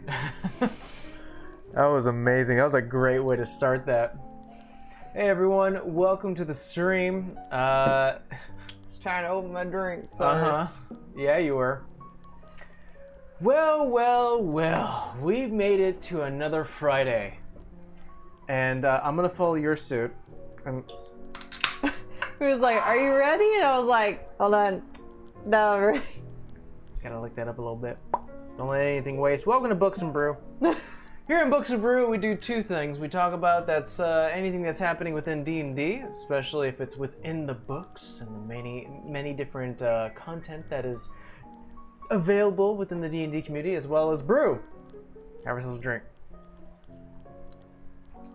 That was amazing. That was a great way to start that. Hey everyone, welcome to the stream. Just trying to open my drink. Sorry. Yeah, you were. Well, we've made it to another Friday. And I'm gonna follow your suit. He was like, "Are you ready?" And I was like, "Hold on, no, I'm ready." Gotta lick that up a little bit. Don't let anything waste. Welcome to Books and Brew. Here in Books and Brew, we do two things. We talk about anything that's happening within D&D, especially if it's within the books and the many different content that is available within the D&D community, as well as brew. Have ourselves a drink.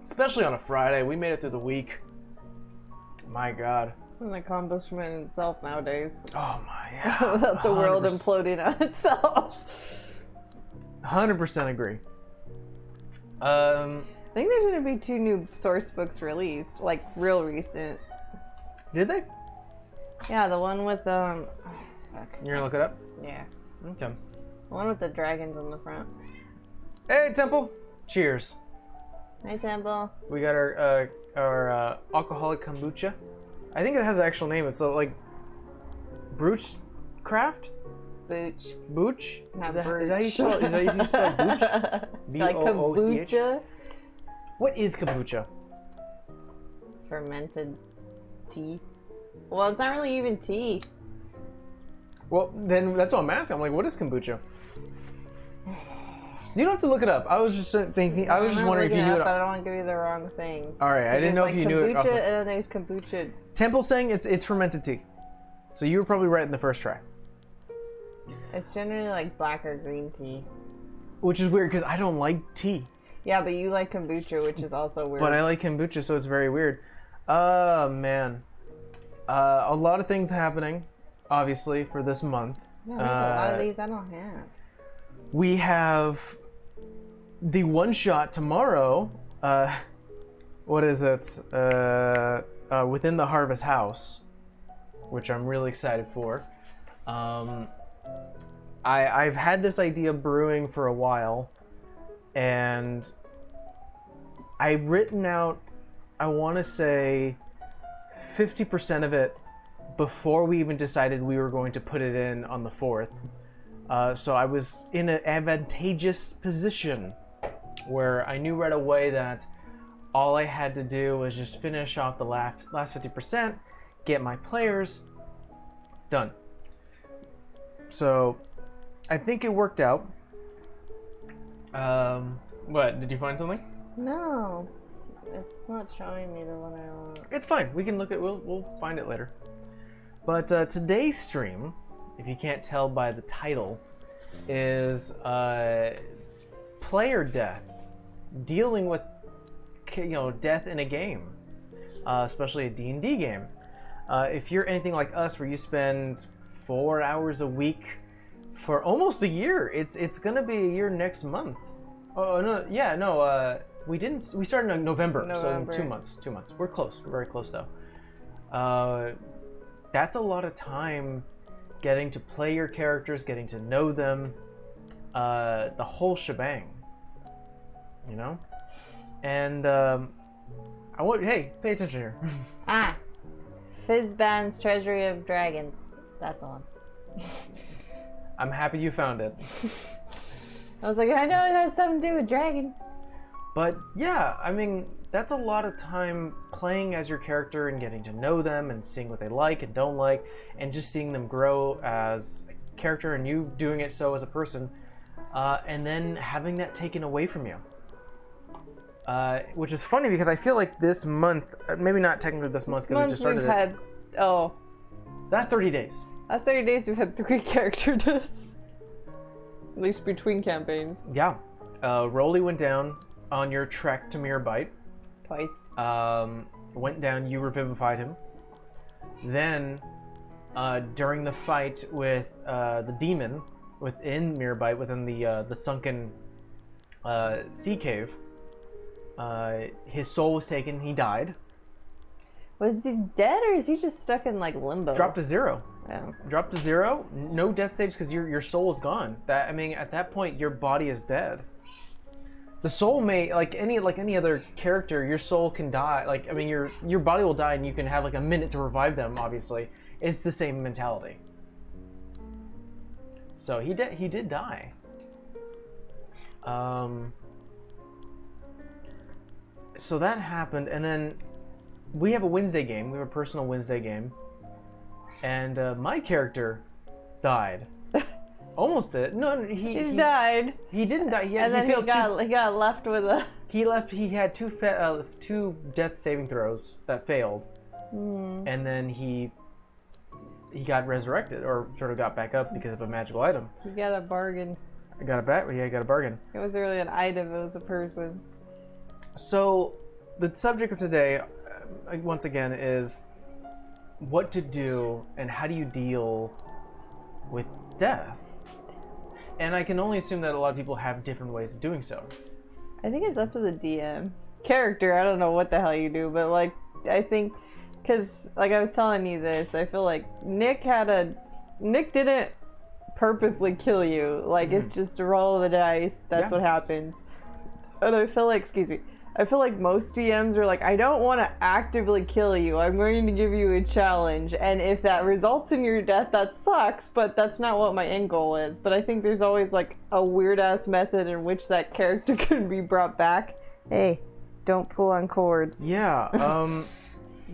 Especially on a Friday, we made it through the week. My God. It's an accomplishment in itself nowadays. Oh my, yeah. Without the world imploding on itself. 100% agree. I think there's gonna be 2 new source books released, like real recent. Did they? Yeah, the one with You're gonna look it up? Yeah. Okay. The one with the dragons on the front. Hey, Temple. Cheers. Hi, Temple. We got our alcoholic kombucha. I think it has an actual name. It's like Brooch Craft? Booch. Booch? Not Is that how you spell it? Is that how you spell Booch? Like B-O-O-C-H? kombucha? What is kombucha? Fermented tea. Well, it's not really even tea. Well, then that's what I'm asking. I'm like, what is kombucha? You don't have to look it up. I was just thinking. I was just wondering if you knew it. But I don't want to give you the wrong thing. All right, I didn't know if you knew it. Kombucha, and then there's kombucha. Temple's saying it's fermented tea. So you were probably right in the first try. It's generally like black or green tea. Which is weird because I don't like tea. Yeah, but you like kombucha, which is also weird. But I like kombucha, so it's very weird. Man. A lot of things happening, obviously, for this month. Yeah, there's a lot of these I don't have. We have the one shot tomorrow. What is it? Within the Harvest House, which I'm really excited for. I've had this idea brewing for a while, and I've written out, I want to say, 50% of it before we even decided we were going to put it in on the 4th. So I was in an advantageous position where I knew right away that all I had to do was just finish off the last 50%, get my players, done. So I think it worked out. What, did you find something? No, it's not showing me the one I want. It's fine. We can look at. We'll find it later. But today's stream, if you can't tell by the title, is player death, dealing with death in a game, especially a D&D game. If you're anything like us, where you spend 4 hours a week for almost a year, it's gonna be a year next month. Oh no, yeah, no. We started in November, so 2 months. 2 months. We're close. We're very close though. That's a lot of time getting to play your characters, getting to know them, the whole shebang. You know? And hey, pay attention here. Fizzban's Treasury of Dragons. That's the one. I'm happy you found it. I was like, I know it has something to do with dragons. But yeah, I mean, that's a lot of time playing as your character and getting to know them and seeing what they like and don't like, and just seeing them grow as a character and you doing it so as a person, and then having that taken away from you. Which is funny because I feel like this month, maybe not technically this month because we just started it. That's 30 days. That's 30 days we've had 3 character deaths. At least between campaigns. Yeah. Rolly went down on your trek to Mirabite. Twice. Went down, you revivified him. Then, during the fight with the demon within Mirabite, within the sunken sea cave, his soul was taken, he died. Was he dead or is he just stuck in like limbo? Dropped to 0. Yeah. Drop to 0. No death saves because your soul is gone. At that point, your body is dead. The soul may like any other character, your soul can die. Your body will die, and you can have like a minute to revive them. Obviously, it's the same mentality. So he did die. So that happened, and then we have a Wednesday game. We have a personal Wednesday game, and my character died. Almost did. No, he died. He didn't die. He got left with a. He left. He had two death saving throws that failed, and then he got resurrected, or sort of got back up because of a magical item. He got a bargain. I got a bat. Yeah, I got a bargain. It wasn't really an item. It was a person. So, the subject of today, once again, is what to do and how do you deal with death. And I can only assume that a lot of people have different ways of doing so. I think it's up to the DM. Character, I don't know what the hell you do, but like, I think, because like I was telling you this, I feel like Nick didn't purposely kill you. Like, it's just a roll of the dice. That's what happens. And I feel like, I feel like most DMs are like, I don't want to actively kill you. I'm going to give you a challenge. And if that results in your death, that sucks, but that's not what my end goal is. But I think there's always like a weird ass method in which that character could be brought back. Hey, don't pull on cords. Yeah.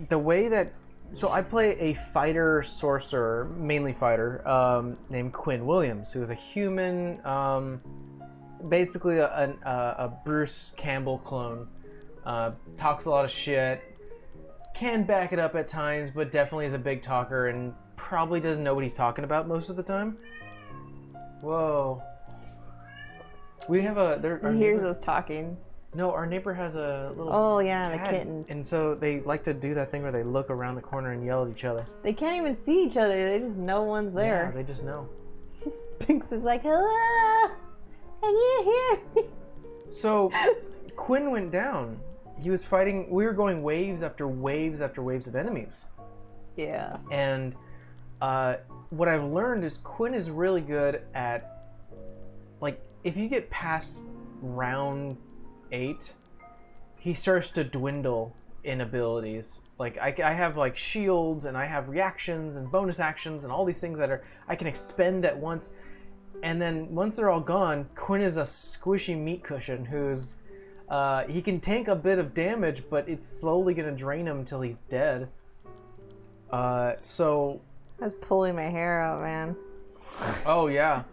The way that... So I play a fighter sorcerer, mainly fighter, named Quinn Williams, who is a human... basically a Bruce Campbell clone. Talks a lot of shit, can back it up at times, but definitely is a big talker and probably doesn't know what he's talking about most of the time. Whoa. We have He hears us talking. No, our neighbor has a little cat, the kittens. And so they like to do that thing where they look around the corner and yell at each other. They can't even see each other. They just know one's there. Yeah, they just know. Pinks is like, hello! Can you hear me? So, Quinn went down. He was fighting... We were going waves after waves after waves of enemies. Yeah. And what I've learned is Quinn is really good at... Like, if you get past round 8, he starts to dwindle in abilities. Like, I have, like, shields, and I have reactions and bonus actions and all these things that I can expend at once. And then once they're all gone, Quinn is a squishy meat cushion who's he can tank a bit of damage, but it's slowly gonna drain him until he's dead. So I was pulling my hair out, man. Oh yeah.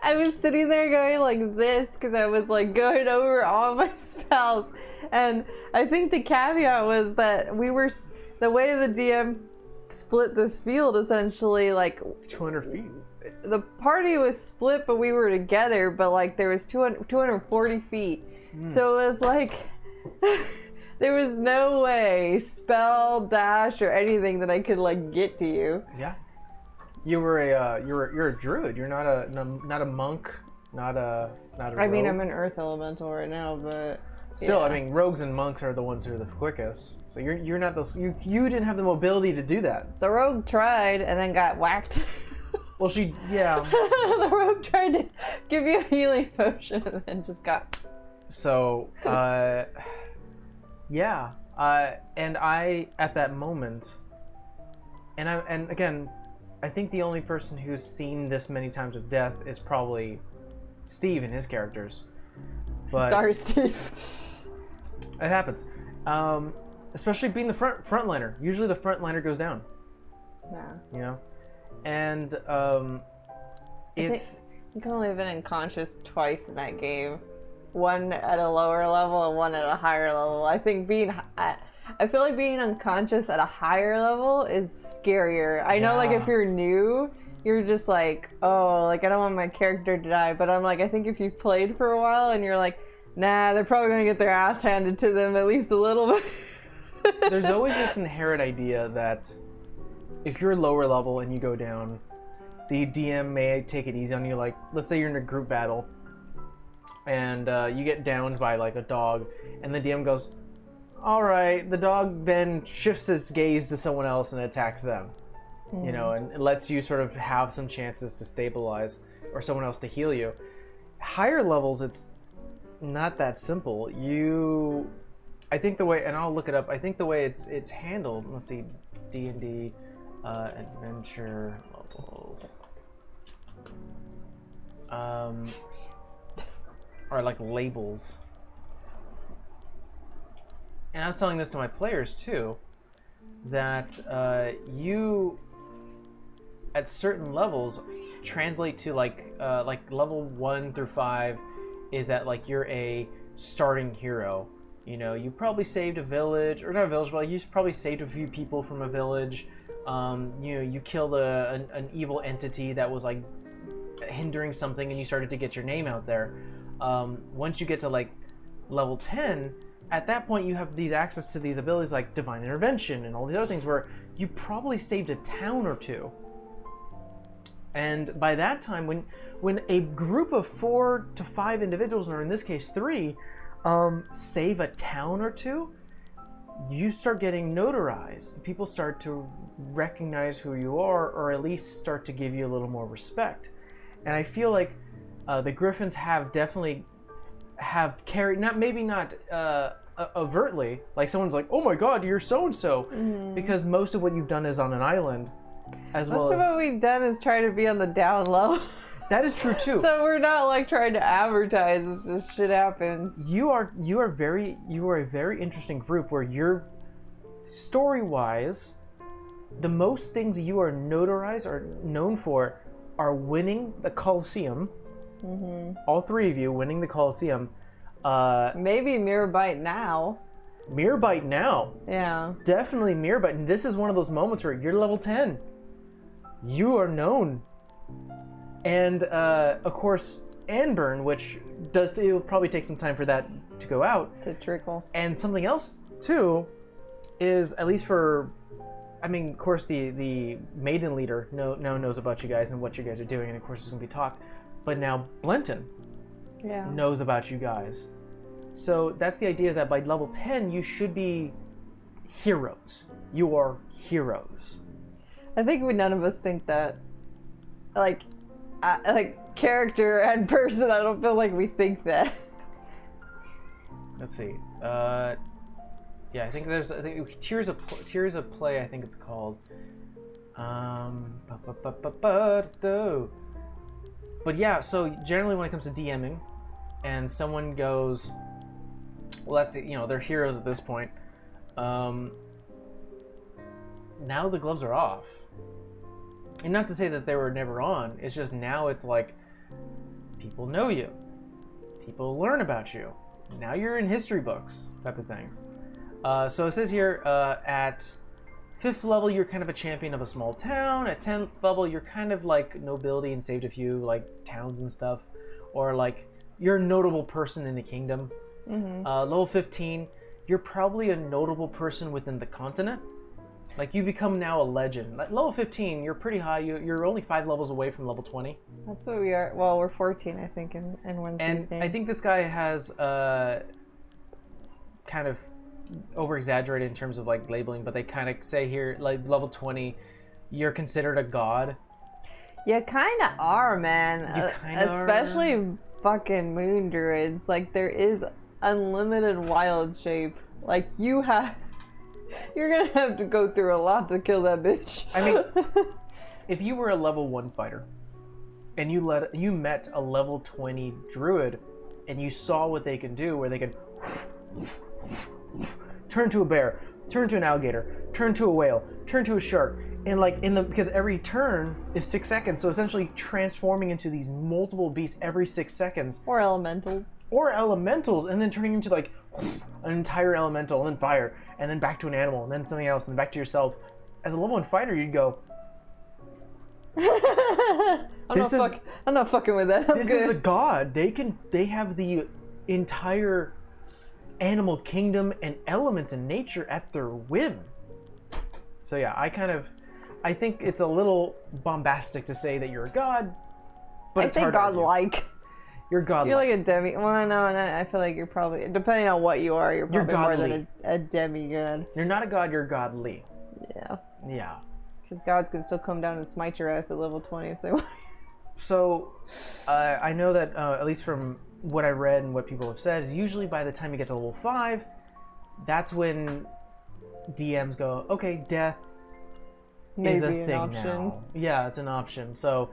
I was sitting there going like this because I was like going over all my spells, and I think the caveat was that we were the way the DM split this field essentially like 200 feet. The party was split, but we were together, but like there was 240 feet. So it was like there was no way spell, dash, or anything that I could like get to you. Yeah. You're a druid. You're not a monk, not a rogue. I mean, I'm an earth elemental right now, but still, yeah. I mean, rogues and monks are the ones who are the quickest. So you're not those. You didn't have the mobility to do that. The rogue tried and then got whacked. Well, yeah. The rogue tried to give you a healing potion and then just got... So, yeah. And I, at that moment, and again, I think the only person who's seen this many times with death is probably Steve and his characters. But sorry, Steve. It happens. Especially being the frontliner. Usually the frontliner goes down. Yeah. You know? And it's... You can only have been unconscious twice in that game. One at a lower level and one at a higher level. I think I feel like being unconscious at a higher level is scarier. I know, like, if you're new, you're just like, oh, like, I don't want my character to die. But I'm like, I think if you've played for a while and you're like, nah, they're probably going to get their ass handed to them at least a little bit. There's always this inherent idea that if you're lower level and you go down, the DM may take it easy on you. Like, let's say you're in a group battle and you get downed by, like, a dog, and the DM goes, all right, the dog then shifts its gaze to someone else and attacks them. you know, and it lets you sort of have some chances to stabilize or someone else to heal you. Higher levels, it's not that simple. I think the way, and I'll look it up, I think the way it's handled, let's see, D&D adventure levels. Or like labels. And I was telling this to my players too, that you at certain levels translate to like level 1 through 5 is that like you're a starting hero. You know, you probably saved a village, or not a village, but like you probably saved a few people from a village. You know, you killed an evil entity that was like hindering something, and you started to get your name out there. Once you get to like level 10, at that point you have these access to these abilities like divine intervention and all these other things where you probably saved a town or two. And by that time, when a group of 4 to 5 individuals, or in this case 3, save a town or two, you start getting notarized. People start to recognize who you are, or at least start to give you a little more respect. And I feel like the Griffins have definitely carried, not overtly, like someone's like, oh my god, you're so-and-so, because most of what you've done is on an island, most of what we've done is try to be on the down low. That is true too. So we're not like trying to advertise, it's just shit happens. You are a very interesting group where you're, story-wise, the most things you are notarized or known for are winning the Coliseum. All 3 of you winning the Coliseum. Maybe Mirrorbite now. Mirrorbite now. Yeah. Definitely Mirrorbite. And this is one of those moments where you're level 10. You are known. And of course, Anburn, which it'll probably take some time for that to go out. To trickle. And something else too is, at least for, I mean, of course, the maiden leader now knows about you guys and what you guys are doing, and of course, there's gonna be talk. But now Blenton knows about you guys. So that's the idea, is that by level 10, you should be heroes. You are heroes. I think none of us think that. Like character and person, I don't feel like we think that. Let's see. Yeah, I think Tears of Play, I think it's called. But yeah, so generally when it comes to DMing, and someone goes, well, that's it, you know, they're heroes at this point. Now the gloves are off. And not to say that they were never on, it's just now it's like, people know you. People learn about you. Now you're in history books, type of things. So it says here, at 5th level, you're kind of a champion of a small town. At 10th level, you're kind of like nobility and saved a few like towns and stuff. Or like, you're a notable person in the kingdom. Level 15, you're probably a notable person within the continent. Like, you become now a legend. Like, level 15, you're pretty high. You're only 5 levels away from level 20. That's what we are. Well, we're 14, I think, in Wednesday's game. I think this guy has kind of over-exaggerated in terms of, like, labeling, but they kind of say here, like, level 20, you're considered a god. You kind of are, man. You kind of especially fucking moon druids. Like, there is unlimited wild shape. Like, you're gonna have to go through a lot to kill that bitch. I mean, if you were a level 1 fighter and you met a level 20 druid and you saw what they can do, where they can turn to a bear, turn to an alligator, turn to a whale, turn to a shark, and like because every turn is 6 seconds, so essentially transforming into these multiple beasts every 6 seconds. Or elementals, and then turning into like an entire elemental, and then fire, and then back to an animal, and then something else, and then back to yourself. As a level 1 fighter, you'd go, I'm not fucking with that. This is a god. They have the entire animal kingdom and elements in nature at their whim. So yeah, I think it's a little bombastic to say that you're a god, but it's hard to argue. Godlike. You're godlike. You're like a demi. Well, no, I feel like you're probably, depending on what you are, you're probably more than a demigod. You're not a god, you're godly. Yeah. Yeah. Because gods can still come down and smite your ass at level 20 if they want. So, I know that, at least from what I read and what people have said, is usually by the time you get to level 5, that's when DMs go, okay, death is a thing now. Yeah, it's an option. So,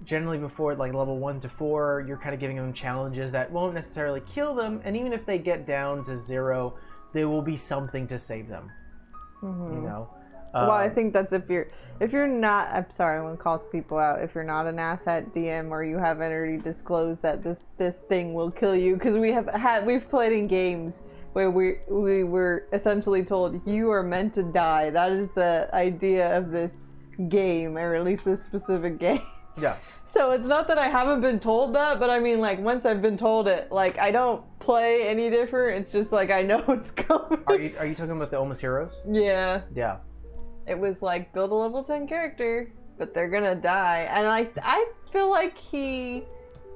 generally before like level 1 to 4, you're kind of giving them challenges that won't necessarily kill them, and even if they get down to 0, there will be something to save them. You know? Well, I think that's if you're not, I'm sorry, I want to call some people out. If you're not an asshat DM or you haven't already disclosed that this thing will kill you, because we've played in games where we were essentially told you are meant to die. That is the idea of this game, or at least this specific game. Yeah. So it's not that I haven't been told that, but I mean, like, once I've been told it, like, I don't play any different. It's just like I know it's coming. Are you talking about the Almost Heroes? Yeah. Yeah. It was like, build a level 10 character, but they're gonna die. And I feel like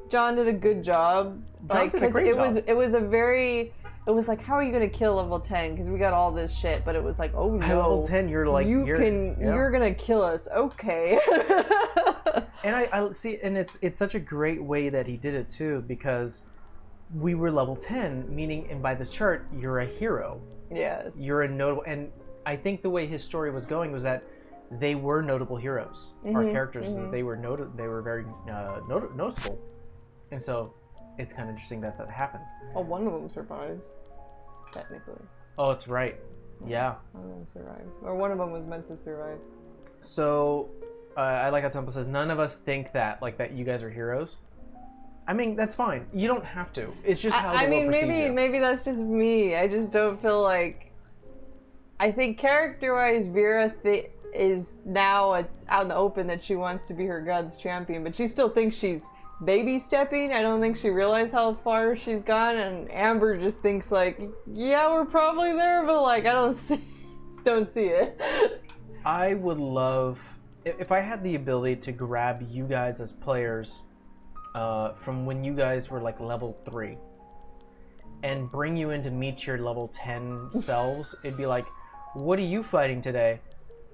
John did a good job. John did a great job. It was like, how are you gonna kill level 10? Because we got all this shit, but it was like, oh no. At level 10, you're gonna kill us. Okay. And I see, and it's such a great way that he did it too, because we were level 10, meaning, and by this chart, you're a hero. Yeah. You're a notable, and I think the way his story was going was that they were notable heroes, our characters. They were very noticeable, and so it's kind of interesting that happened. Well, one of them survives, technically. Oh, it's right. Yeah. One of them survives, or one of them was meant to survive. So, I like how Temple says, none of us think that you guys are heroes. I mean, that's fine. You don't have to. It's just how the world perceives you. Maybe that's just me. I just don't feel like. I think character-wise, Vera is now it's out in the open that she wants to be her god's champion, but she still thinks she's baby stepping. I don't think she realized how far she's gone, and Amber just thinks like, yeah, we're probably there, but like I don't see it. I would love if I had the ability to grab you guys as players from when you guys were like level 3 and bring you in to meet your level 10 selves. It'd be like, what are you fighting today?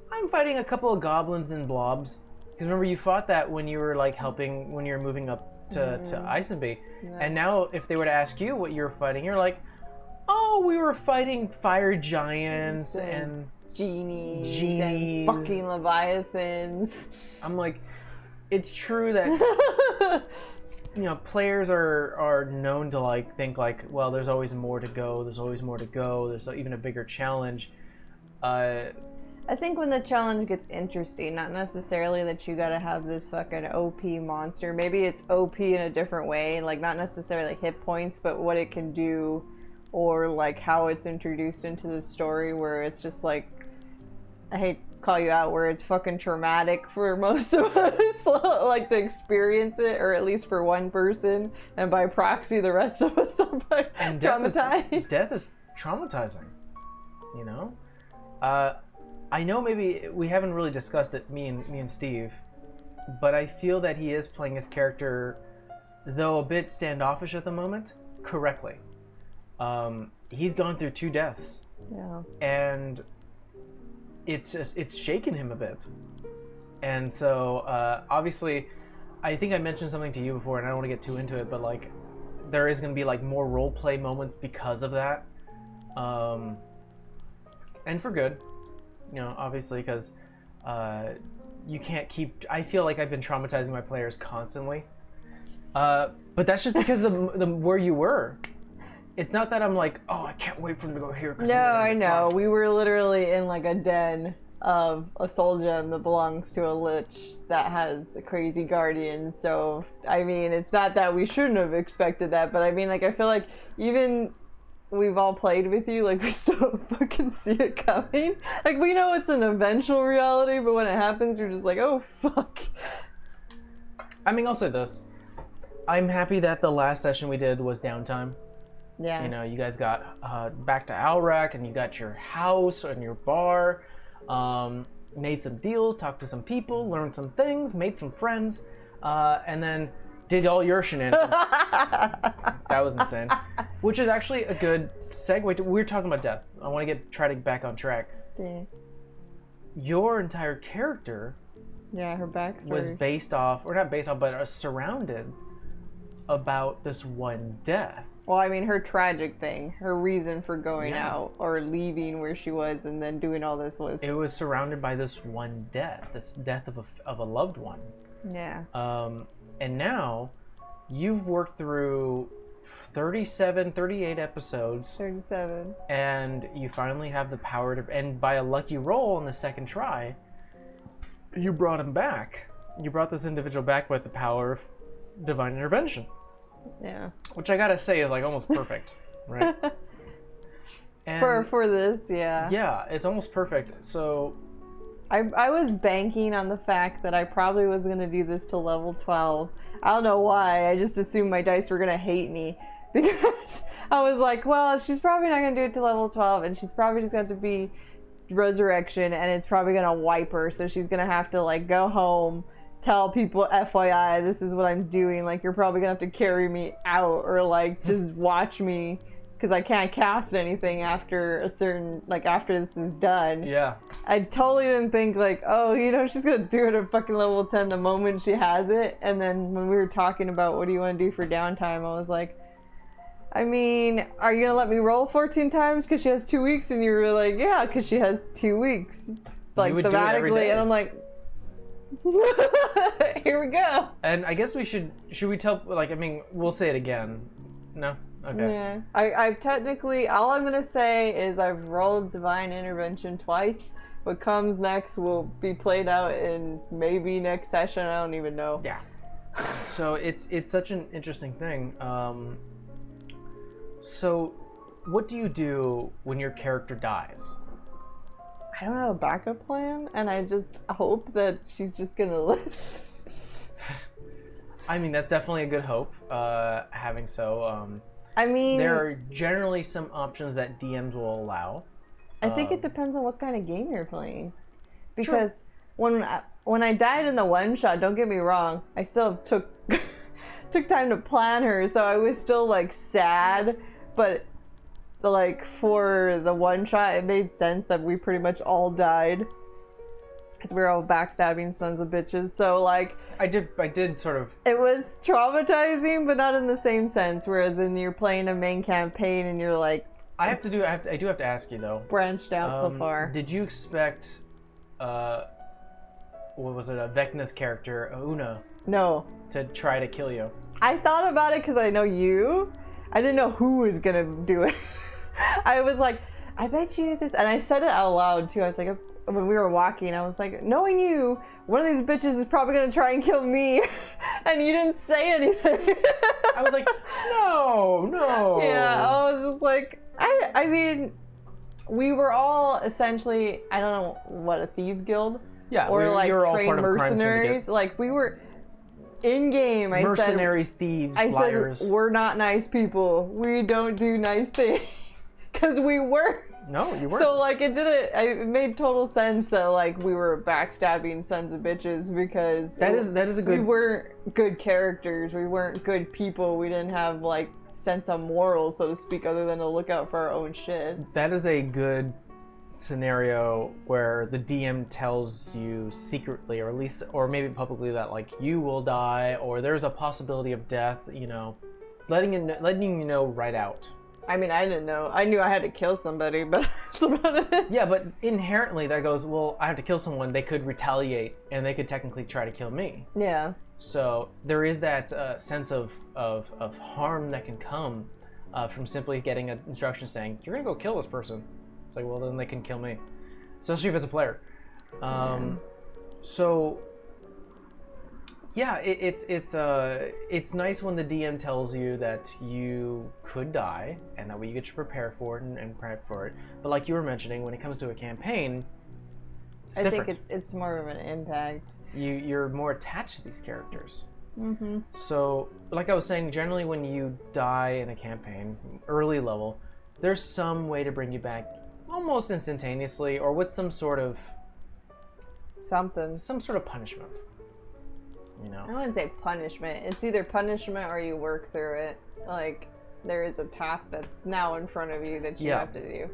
I'm fighting a couple of goblins and blobs. Because remember, you fought that when you were like helping, when you were moving up to Isenby. Yeah. And now if they were to ask you what you're fighting, you're like, oh, we were fighting fire giants and genies and fucking leviathans. I'm like, it's true that players are known to like think like, well, there's always more to go. There's always more to go. There's even a bigger challenge. I think when the challenge gets interesting, not necessarily that you gotta have this fucking OP monster. Maybe it's OP in a different way, like not necessarily like hit points, but what it can do, or like how it's introduced into the story, where it's just like, I hate to call you out, where it's fucking traumatic for most of us, like to experience it, or at least for one person, and by proxy, the rest of us are traumatized. Death is traumatizing, you know. I know maybe we haven't really discussed it, me and Steve, but I feel that he is playing his character, though a bit standoffish at the moment, correctly. He's gone through 2 deaths. Yeah. And it's shaken him a bit. And so, obviously, I think I mentioned something to you before, and I don't want to get too into it, but like, there is going to be like more role play moments because of that. And for good, obviously, because you can't keep. I feel like I've been traumatizing my players constantly, but that's just because the where you were. It's not that I'm like, oh, I can't wait for them to go here. No, I know. We were literally in like a den of a soul gem that belongs to a lich that has a crazy guardian. So I mean, it's not that we shouldn't have expected that, but I mean, like, I feel like even. We've all played with you, like, we still fucking see it coming. Like, we know it's an eventual reality, but when it happens, you're just like, oh, fuck. I mean, I'll say this. I'm happy that the last session we did was downtime. Yeah. You guys got back to Alrak, and you got your house and your bar, made some deals, talked to some people, learned some things, made some friends, and then did all your shenanigans. That was insane. Which is actually a good segue to, we were talking about death. I want to try to get back on track. Yeah. your entire character Yeah, her backstory was based off, or not based off, but surrounded about this one death. Well, I mean, her tragic thing, her reason for going Yeah. out or leaving where she was and then doing all this was... It was surrounded by this one death, this death of a loved one. Yeah. And now you've worked through 38 episodes, 37. and you finally have the power to, and by a lucky roll on the second try, you brought him back. You brought this individual back with the power of divine intervention. Yeah. Which I gotta say is like almost perfect, right? And For this, yeah. yeah, it's almost perfect. So I was banking on the fact that I probably was going to do this to level 12. I don't know why. I just assumed my dice were going to hate me. Because I was like, well, she's probably not going to do it to level 12. And she's probably just got to be resurrection. And it's probably going to wipe her. So she's going to have to, like, go home, tell people, FYI, this is what I'm doing. Like, you're probably going to have to carry me out. Or, like, just watch me. Because I can't cast anything after a certain, like, after this is done. yeah, I totally didn't think, like, oh, you know, she's gonna do it at fucking level 10 the moment she has it. And then when we were talking about what do you want to do for downtime, I was like, I mean, are you gonna let me roll 14 times because she has 2 weeks? And you were like, yeah, because she has 2 weeks. Like, would do it every thematically. day. And I'm like, here we go. and I guess we should we tell, like, I mean, we'll say it again. No? Okay. Yeah. I've technically, all I'm gonna say is I've rolled divine intervention twice. What comes next will be played out in maybe next session. I don't even know. Yeah. So it's such an interesting thing. So what do you do when your character dies? I don't have a backup plan, and I just hope that she's just gonna live. I mean, that's definitely a good hope. Having so, I mean, there are generally some options that DMs will allow. I think it depends on what kind of game you're playing. Because when I died in the one shot, don't get me wrong, I still took time to plan her, so I was still like sad, but like for the one shot, it made sense that we pretty much all died. Because we were all backstabbing sons of bitches, so like... I did sort of... It was traumatizing, but not in the same sense, whereas in you're playing a main campaign and you're like... I do have to ask you, though. Branched out so far. Did you expect, what was it, a Vecna's character, Una, No. to try to kill you? I thought about it because I know you. I didn't know who was gonna do it. I was like, I bet you this... And I said it out loud, too. I was like... When we were walking, I was like, knowing you, one of these bitches is probably gonna try and kill me. And you didn't say anything. I was like, no. Yeah, I was just like, I mean, we were all essentially, I don't know what, a thieves guild? Yeah, or like you were all trained part of a crime mercenaries. syndicate. Like we were in game. Mercenaries, thieves, I liars. said, we're not nice people. We don't do nice things. Because we were. No, you weren't. So, like, it made total sense that, like, we were backstabbing sons of bitches because... That is a good... We weren't good characters. We weren't good people. We didn't have, like, sense of morals, so to speak, other than to look out for our own shit. That is a good scenario where the DM tells you secretly, or at least, or maybe publicly, that, like, you will die, or there's a possibility of death, you know, letting you know right out. I mean, I didn't know. I knew I had to kill somebody, but that's about it. Yeah, but inherently that goes, well, I have to kill someone. They could retaliate, and they could technically try to kill me. Yeah. So there is that sense of harm that can come from simply getting an instruction saying, you're going to go kill this person. It's like, well, then they can kill me. Especially if it's a player. So... Yeah, it's nice when the DM tells you that you could die, and that way you get to prepare for it and prep for it. But like you were mentioning, when it comes to a campaign, it's different. Think it's more of an impact. You're more attached to these characters. Mm-hmm. So, like I was saying, generally when you die in a campaign, early level, there's some way to bring you back almost instantaneously, or with some sort of punishment. You know? I wouldn't say punishment. It's either punishment or you work through it. Like, there is a task that's now in front of you that you have to do.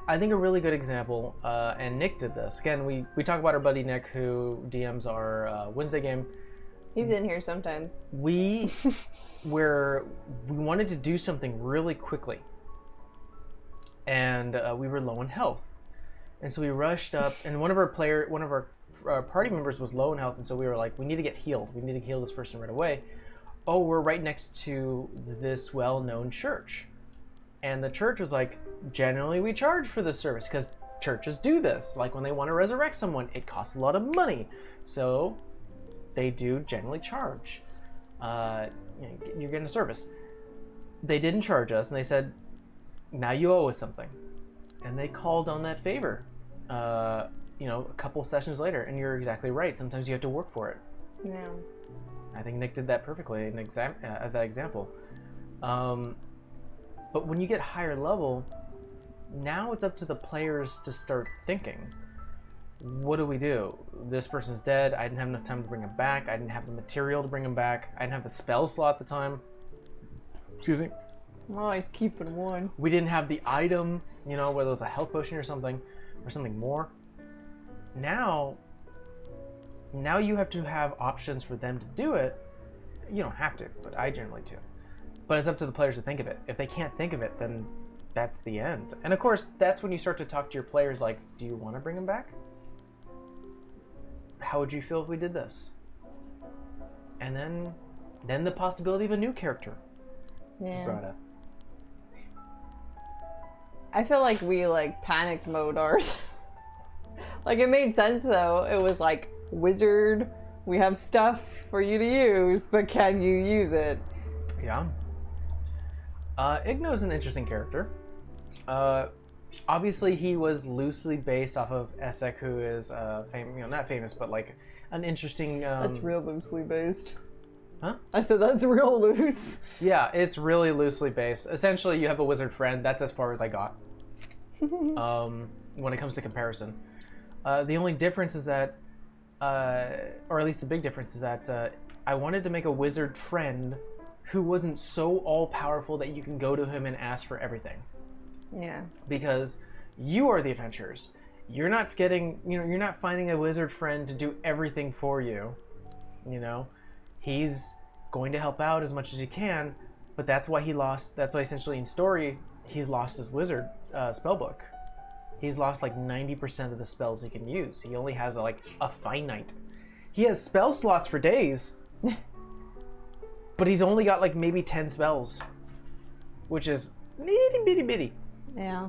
I think a really good example, and Nick did this. Again, we talk about our buddy Nick, who DMs our Wednesday game. He's in here sometimes. We wanted to do something really quickly, and we were low in health, and so we rushed up. And one of our party members was low in health, and so we were like, we need to get healed. We need to heal this person right away. Oh, we're right next to this well-known church, and the church was like, generally we charge for this service because churches do this. Like when they want to resurrect someone, it costs a lot of money, so they do generally charge. You're getting a service. They didn't charge us, and they said, now you owe us something. And they called on that favor, a couple sessions later. And you're exactly right. Sometimes you have to work for it. Yeah. I think Nick did that perfectly as that example. But when you get higher level, now it's up to the players to start thinking. What do we do? This person's dead. I didn't have enough time to bring him back. I didn't have the material to bring him back. I didn't have the spell slot at the time. Excuse me. Oh, he's keeping one. We didn't have the item, whether it was a health potion or something more. Now you have to have options for them to do it. You don't have to, but I generally do. But it's up to the players to think of it. If they can't think of it, then that's the end. And of course, that's when you start to talk to your players like, do you want to bring him back? How would you feel if we did this? And then the possibility of a new character is brought up. I feel like we panicked mode ours. It made sense though. It was like, wizard, we have stuff for you to use, but can you use it? Yeah. Igno's an interesting character. Obviously, he was loosely based off of Essek, who is not famous, but an interesting. That's real loosely based. Huh? I said that's real loose. Yeah, it's really loosely based. Essentially, you have a wizard friend. That's as far as I got. When it comes to comparison, the only difference is that, or at least the big difference is that I wanted to make a wizard friend who wasn't so all-powerful that you can go to him and ask for everything. Yeah. Because you are the adventurers. You're not finding a wizard friend to do everything for you. He's going to help out as much as he can, but that's why essentially in story, he's lost his wizard spellbook. He's lost 90% of the spells he can use. He only has a finite. He has spell slots for days. But he's only got maybe 10 spells, which is itty bitty. Yeah.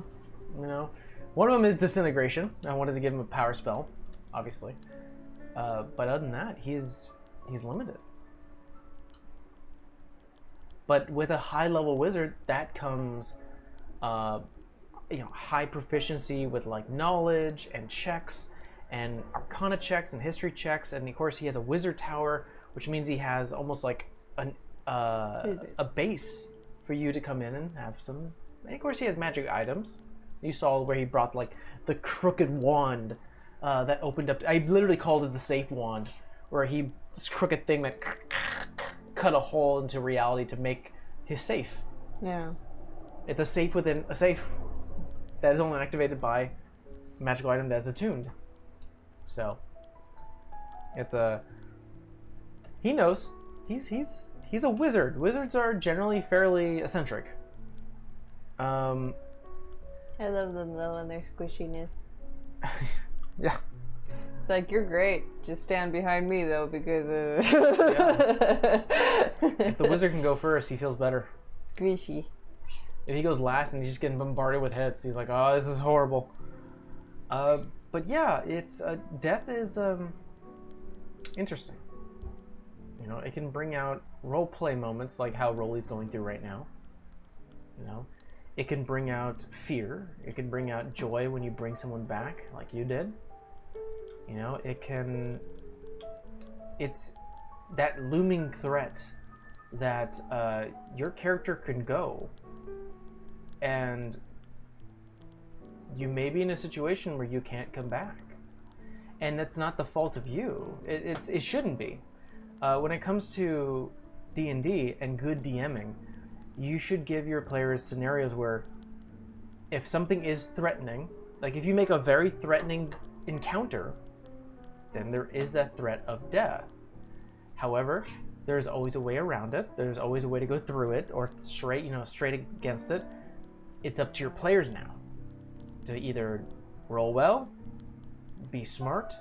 One of them is disintegration. I wanted to give him a power spell, obviously. But other than that, he's limited. But with a high level wizard, that comes, high proficiency with knowledge and checks and arcana checks and history checks, and of course he has a wizard tower, which means he has almost a base for you to come in and have some. And of course, he has magic items. You saw where he brought the crooked wand that opened up. I literally called it the safe wand, where this crooked thing that cut a hole into reality to make his safe. Yeah. It's a safe within a safe that is only activated by a magical item that is attuned. So it's he knows. He's a wizard. Wizards are generally fairly eccentric. I love them though and their squishiness. Yeah. It's you're great. Just stand behind me though, because yeah. If the wizard can go first, he feels better. Squishy. If he goes last and he's just getting bombarded with hits, he's like, oh, this is horrible. But yeah, it's death is interesting. It can bring out role play moments like how Rolly's going through right now. It can bring out fear. It can bring out joy when you bring someone back, like you did. It's that looming threat that your character can go, and you may be in a situation where you can't come back, and that's not the fault of you. It shouldn't be. When it comes to D&D and good DMing, you should give your players scenarios where if something is threatening, like if you make a very threatening encounter, then there is that threat of death. However, there's always a way around it. There's always a way to go through it or straight against it. It's up to your players now to either roll well, be smart,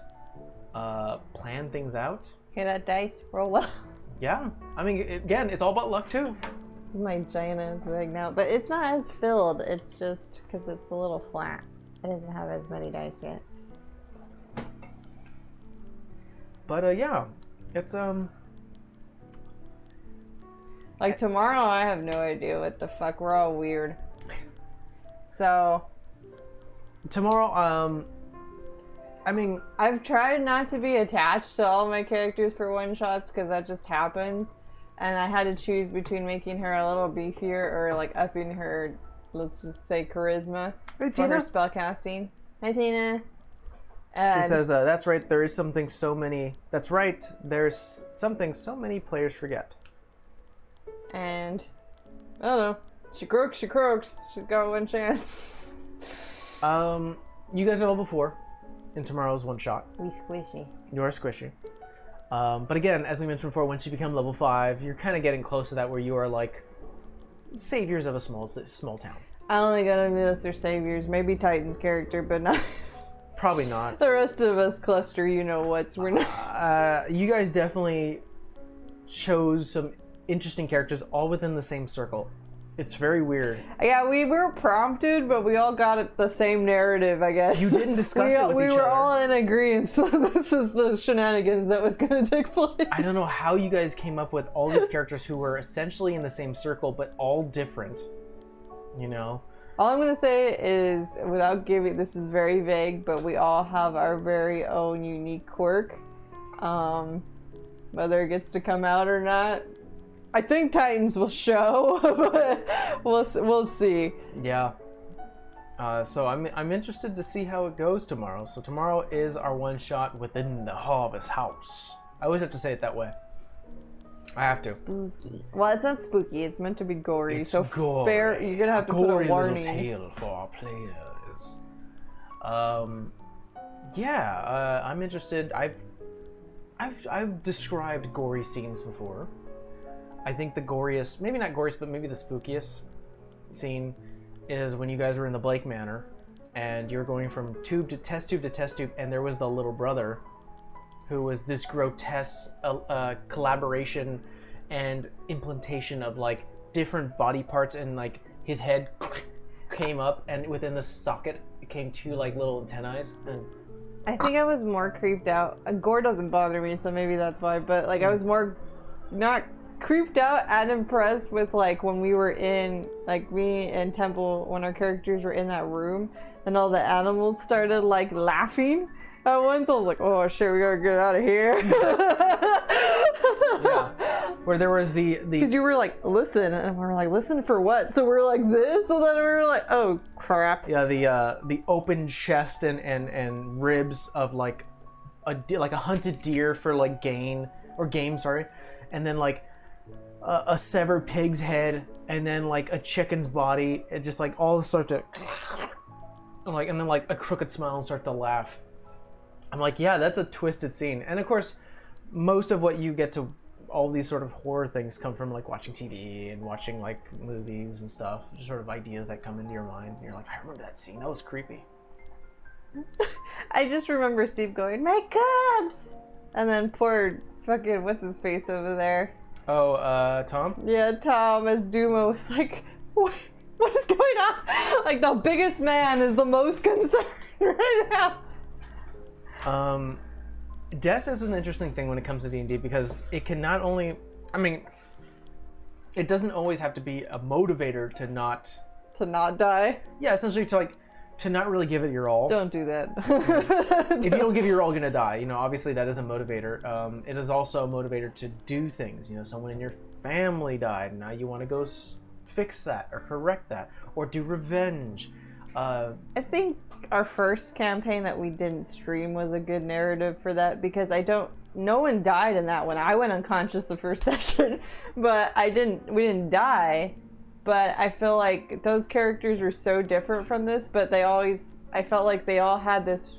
plan things out. Hear that dice? Roll well. Yeah, I mean, again, it's all about luck too. My Gina is big now, but it's not as filled. It's just because it's a little flat. It doesn't have as many dice yet. But yeah, it's like tomorrow, I have no idea what the fuck. We're all weird. So tomorrow, I mean, I've tried not to be attached to all my characters for one shots because that just happens. And I had to choose between making her a little beefier or like upping her, let's just say, charisma for her spellcasting. Hi, Tina. She says, that's right, there is something so many... That's right, there's something so many players forget. And, I don't know. She croaks. She's got one chance. You guys are level 4 in tomorrow's one shot. We squishy. You are squishy. But again, as we mentioned before, once you become level 5, you're kind of getting close to that where you are like saviors of a small town. I only gotta miss their saviors. Maybe Titan's character, but not... Probably not. The rest of us cluster, you know what's. We're not... You guys definitely chose some interesting characters all within the same circle. It's very weird. Yeah, we were prompted, but we all got it the same narrative, I guess. You didn't discuss it with each other. We were all in agreement, so this is the shenanigans that was going to take place. I don't know how you guys came up with all these characters who were essentially in the same circle, but all different, you know? All I'm going to say is, without giving, this is very vague, but we all have our very own unique quirk. Whether it gets to come out or not, I think Titans will show, but we'll see. Yeah. So I'm interested to see how it goes tomorrow. So tomorrow is our one shot within the Harvest House. I always have to say it that way. I have to. Spooky. Well, it's not spooky. It's meant to be gory. It's so gory. Fair. You're gonna have to put a warning. Gory little tale for our players. Yeah. I'm interested. I've described gory scenes before. I think the goriest, maybe not goriest, but maybe the spookiest scene is when you guys were in the Blake Manor and you're going from tube to test tube, and there was the little brother who was this grotesque collaboration and implantation of like different body parts, and like his head came up and within the socket came two like little antennae. And I think I was more creeped out. Gore doesn't bother me, so maybe that's why, but like I was more not creeped out and impressed with like when we were in like me and Temple, when our characters were in that room and all the animals started like laughing at once. I was like, oh shit, we gotta get out of here. Yeah, where there was the because you were like, listen, and we're like, listen for what? So we're like this, and then we were like, oh crap. Yeah, the open chest and ribs of like a hunted deer for like game, sorry, and then like a severed pig's head, and then like a chicken's body. It just like all start to and then like a crooked smile and start to laugh. I'm like, yeah, that's a twisted scene. And of course, most of what you get to all these sort of horror things come from like watching TV and watching like movies and stuff. Just sort of ideas that come into your mind. And you're like, I remember that scene. That was creepy. I just remember Steve going, my cubs! And then poor fucking, what's his face over there? Oh, Tom? Yeah, Tom as Duma was like, what is going on? Like the biggest man is the most concerned right now. Death is an interesting thing when it comes to D&D because it can not only, I mean, it doesn't always have to be a motivator to not die. Yeah, essentially to not really give it your all. Don't do that. If you don't give it your all, you're gonna die. You know, obviously that is a motivator. It is also a motivator to do things. You know, someone in your family died, and now you want to go fix that or correct that or do revenge. I think our first campaign that we didn't stream was a good narrative for that because no one died in that one. I went unconscious the first session, but we didn't die. But I feel like those characters were so different from this, but I felt like they all had this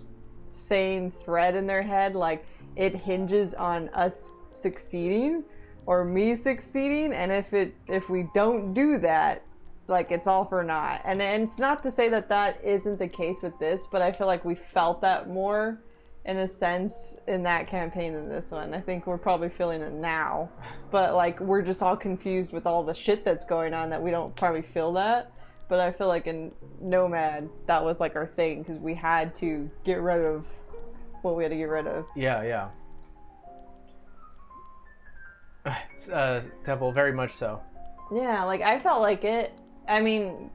same thread in their head, like it hinges on us succeeding or me succeeding, and if we don't do that, like it's all for naught. And it's not to say that isn't the case with this, but I feel like we felt that more in a sense in that campaign than this one. I think we're probably feeling it now, but like we're just all confused with all the shit that's going on that we don't probably feel that. But I feel like in Nomad that was like our thing because we had to get rid of what we had to get rid of. Yeah. Temple, very much so. Yeah, like I felt like it. I mean,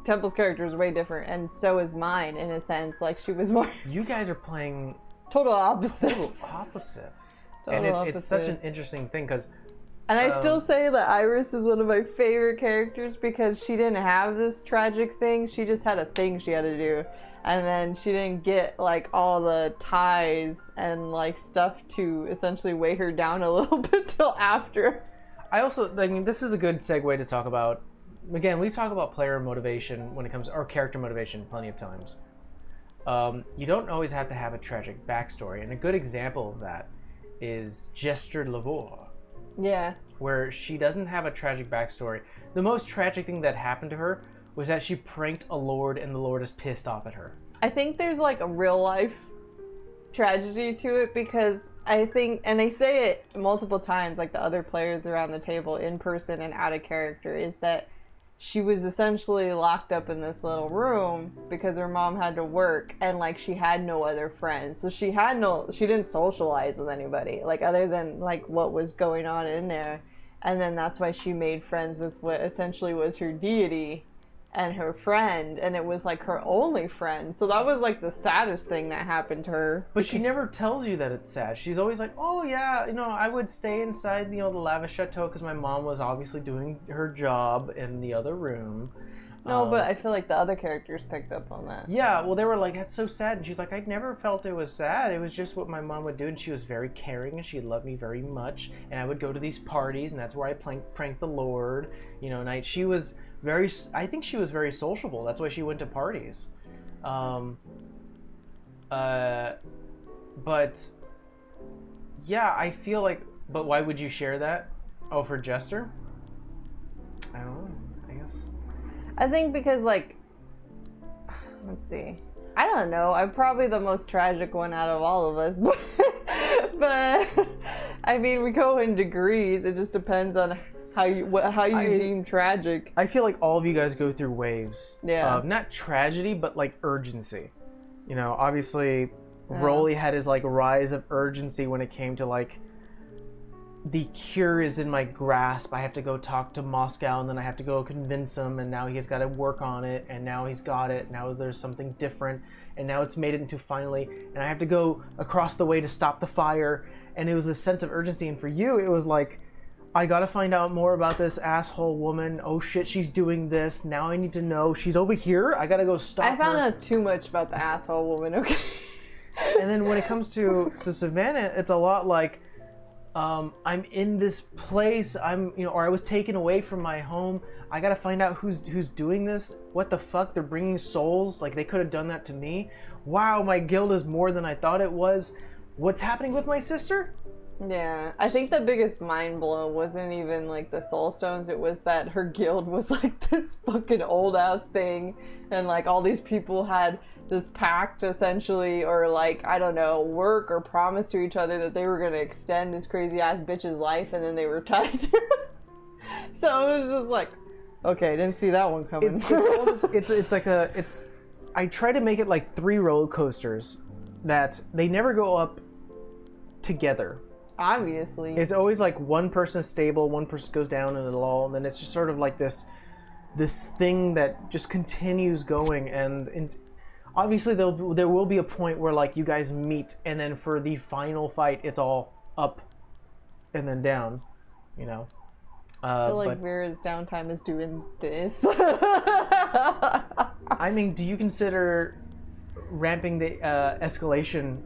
Temple's character is way different, and so is mine in a sense. Like she was more. You guys are playing total opposites. It's such an interesting thing because. And I still say that Iris is one of my favorite characters because she didn't have this tragic thing. She just had a thing she had to do, and then she didn't get like all the ties and like stuff to essentially weigh her down a little bit till after. I also, I mean, this is a good segue to talk about. Again, we talk about player motivation when it comes, or character motivation, plenty of times. You don't always have to have a tragic backstory, and a good example of that is Jester Lavore. Yeah. Where she doesn't have a tragic backstory. The most tragic thing that happened to her was that she pranked a lord, and the lord is pissed off at her. I think there's like a real life tragedy to it because I think, and they say it multiple times, like the other players around the table in person and out of character, is that she was essentially locked up in this little room because her mom had to work and like she had no other friends. So she didn't socialize with anybody like other than like what was going on in there. And then that's why she made friends with what essentially was her deity and her friend, and it was like her only friend. So that was like the saddest thing that happened to her. But she never tells you that it's sad. She's always like, oh yeah, I would stay inside the lavish chateau because my mom was obviously doing her job in the other room. No, but I feel like the other characters picked up on that. Yeah, well, they were like, that's so sad. And she's like, I never felt it was sad. It was just what my mom would do. And she was very caring and she loved me very much. And I would go to these parties and that's where I pranked the Lord. And I think she was very sociable. That's why she went to parties. But yeah, I feel like, but why would you share that? Oh, for Jester? I don't know, I guess. I think because, like, let's see. I don't know. I'm probably the most tragic one out of all of us. But I mean, we go in degrees. It just depends on how you deem tragic. I feel like all of you guys go through waves. Yeah. Of not tragedy, but, like, urgency. Obviously, Rolly had his, like, rise of urgency when it came to, like, the cure is in my grasp. I have to go talk to Moscow, and then I have to go convince him, and now he's got to work on it, and now he's got it. Now there's something different, and now it's made it into finally, and I have to go across the way to stop the fire, and it was this sense of urgency. And for you, it was like, I got to find out more about this asshole woman. Oh shit, she's doing this. Now I need to know. She's over here. I got to go stop her. I found out too much about the asshole woman, okay? And then when it comes to Savannah, it's a lot like, I'm in this place, or I was taken away from my home. I gotta find out who's doing this. What the fuck? They're bringing souls? Like, they could have done that to me. Wow, my guild is more than I thought it was. What's happening with my sister? Yeah, I think the biggest mind blow wasn't even like the soul stones. It was that her guild was like this fucking old ass thing, and like all these people had this pact essentially, or like, I don't know, work or promise to each other that they were gonna extend this crazy ass bitch's life, and then they were tied to it. So it was just like, okay, I didn't see that one coming. I try to make it like 3 roller coasters that they never go up together. Obviously. It's always like one person's stable, one person goes down in a lull, and then it's just sort of like this thing that just continues going. And obviously there will be a point where like you guys meet, and then for the final fight, it's all up and then down, I feel like Vera's downtime is doing this. I mean, do you consider ramping the escalation?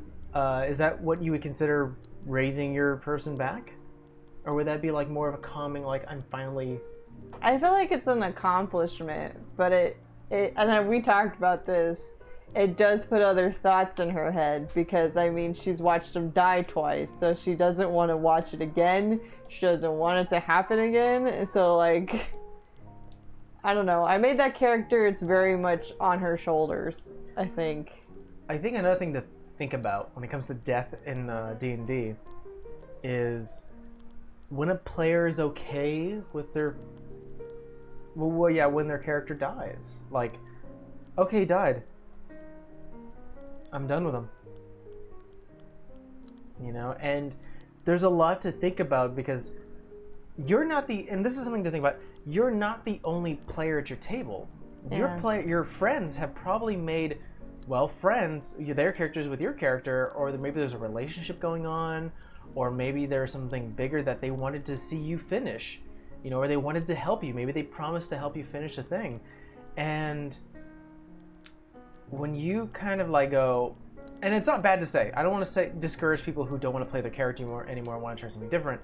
Is that what you would consider raising your person back? Or would that be like more of a calming, like, I'm finally I feel like it's an accomplishment, but we talked about this. It does put other thoughts in her head because, I mean, she's watched him die twice, so she doesn't want to watch it again. She doesn't want it to happen again. So, like, I don't know. I made that character, it's very much on her shoulders, I think. I think another thing to think about when it comes to death in D&D is when a player is okay with their... Well, yeah, when their character dies. Like, okay, he died. I'm done with him. You know, and there's a lot to think about because you're not the, and this is something to think about, you're not the only player at your table. Yeah. Your friends have probably made, well, friends, their characters with your character, or maybe there's a relationship going on, or maybe there's something bigger that they wanted to see you finish, you know, or they wanted to help you. Maybe they promised to help you finish a thing. And when you kind of like go, and it's not bad to say, I don't want to say discourage people who don't want to play their character anymore and want to try something different,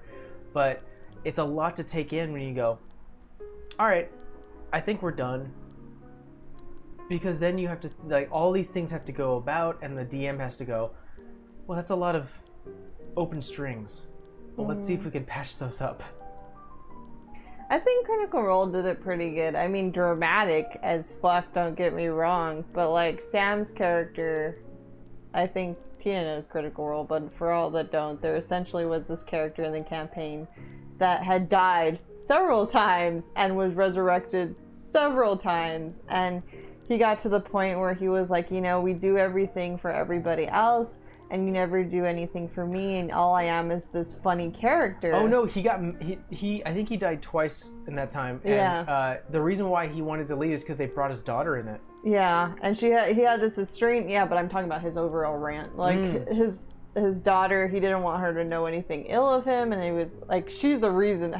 but it's a lot to take in when you go, all right, I think we're done. Because then you have to, like, all these things have to go about, and the DM has to go, well, that's a lot of open strings. Well, let's see if we can patch those up. I think Critical Role did it pretty good. I mean, dramatic as fuck, don't get me wrong. But, like, Sam's character, I think Tina knows Critical Role, but for all that don't, there essentially was this character in the campaign that had died several times and was resurrected several times. And he got to the point where he was like, you know, we do everything for everybody else, and you never do anything for me, and all I am is this funny character. Oh no, he I think he died twice in that time. And Yeah. The reason why he wanted to leave is because they brought his daughter in it. Yeah, and he had this estranged, yeah, but I'm talking about his overall rant. Like, his daughter, he didn't want her to know anything ill of him, and he was, like, she's the reason,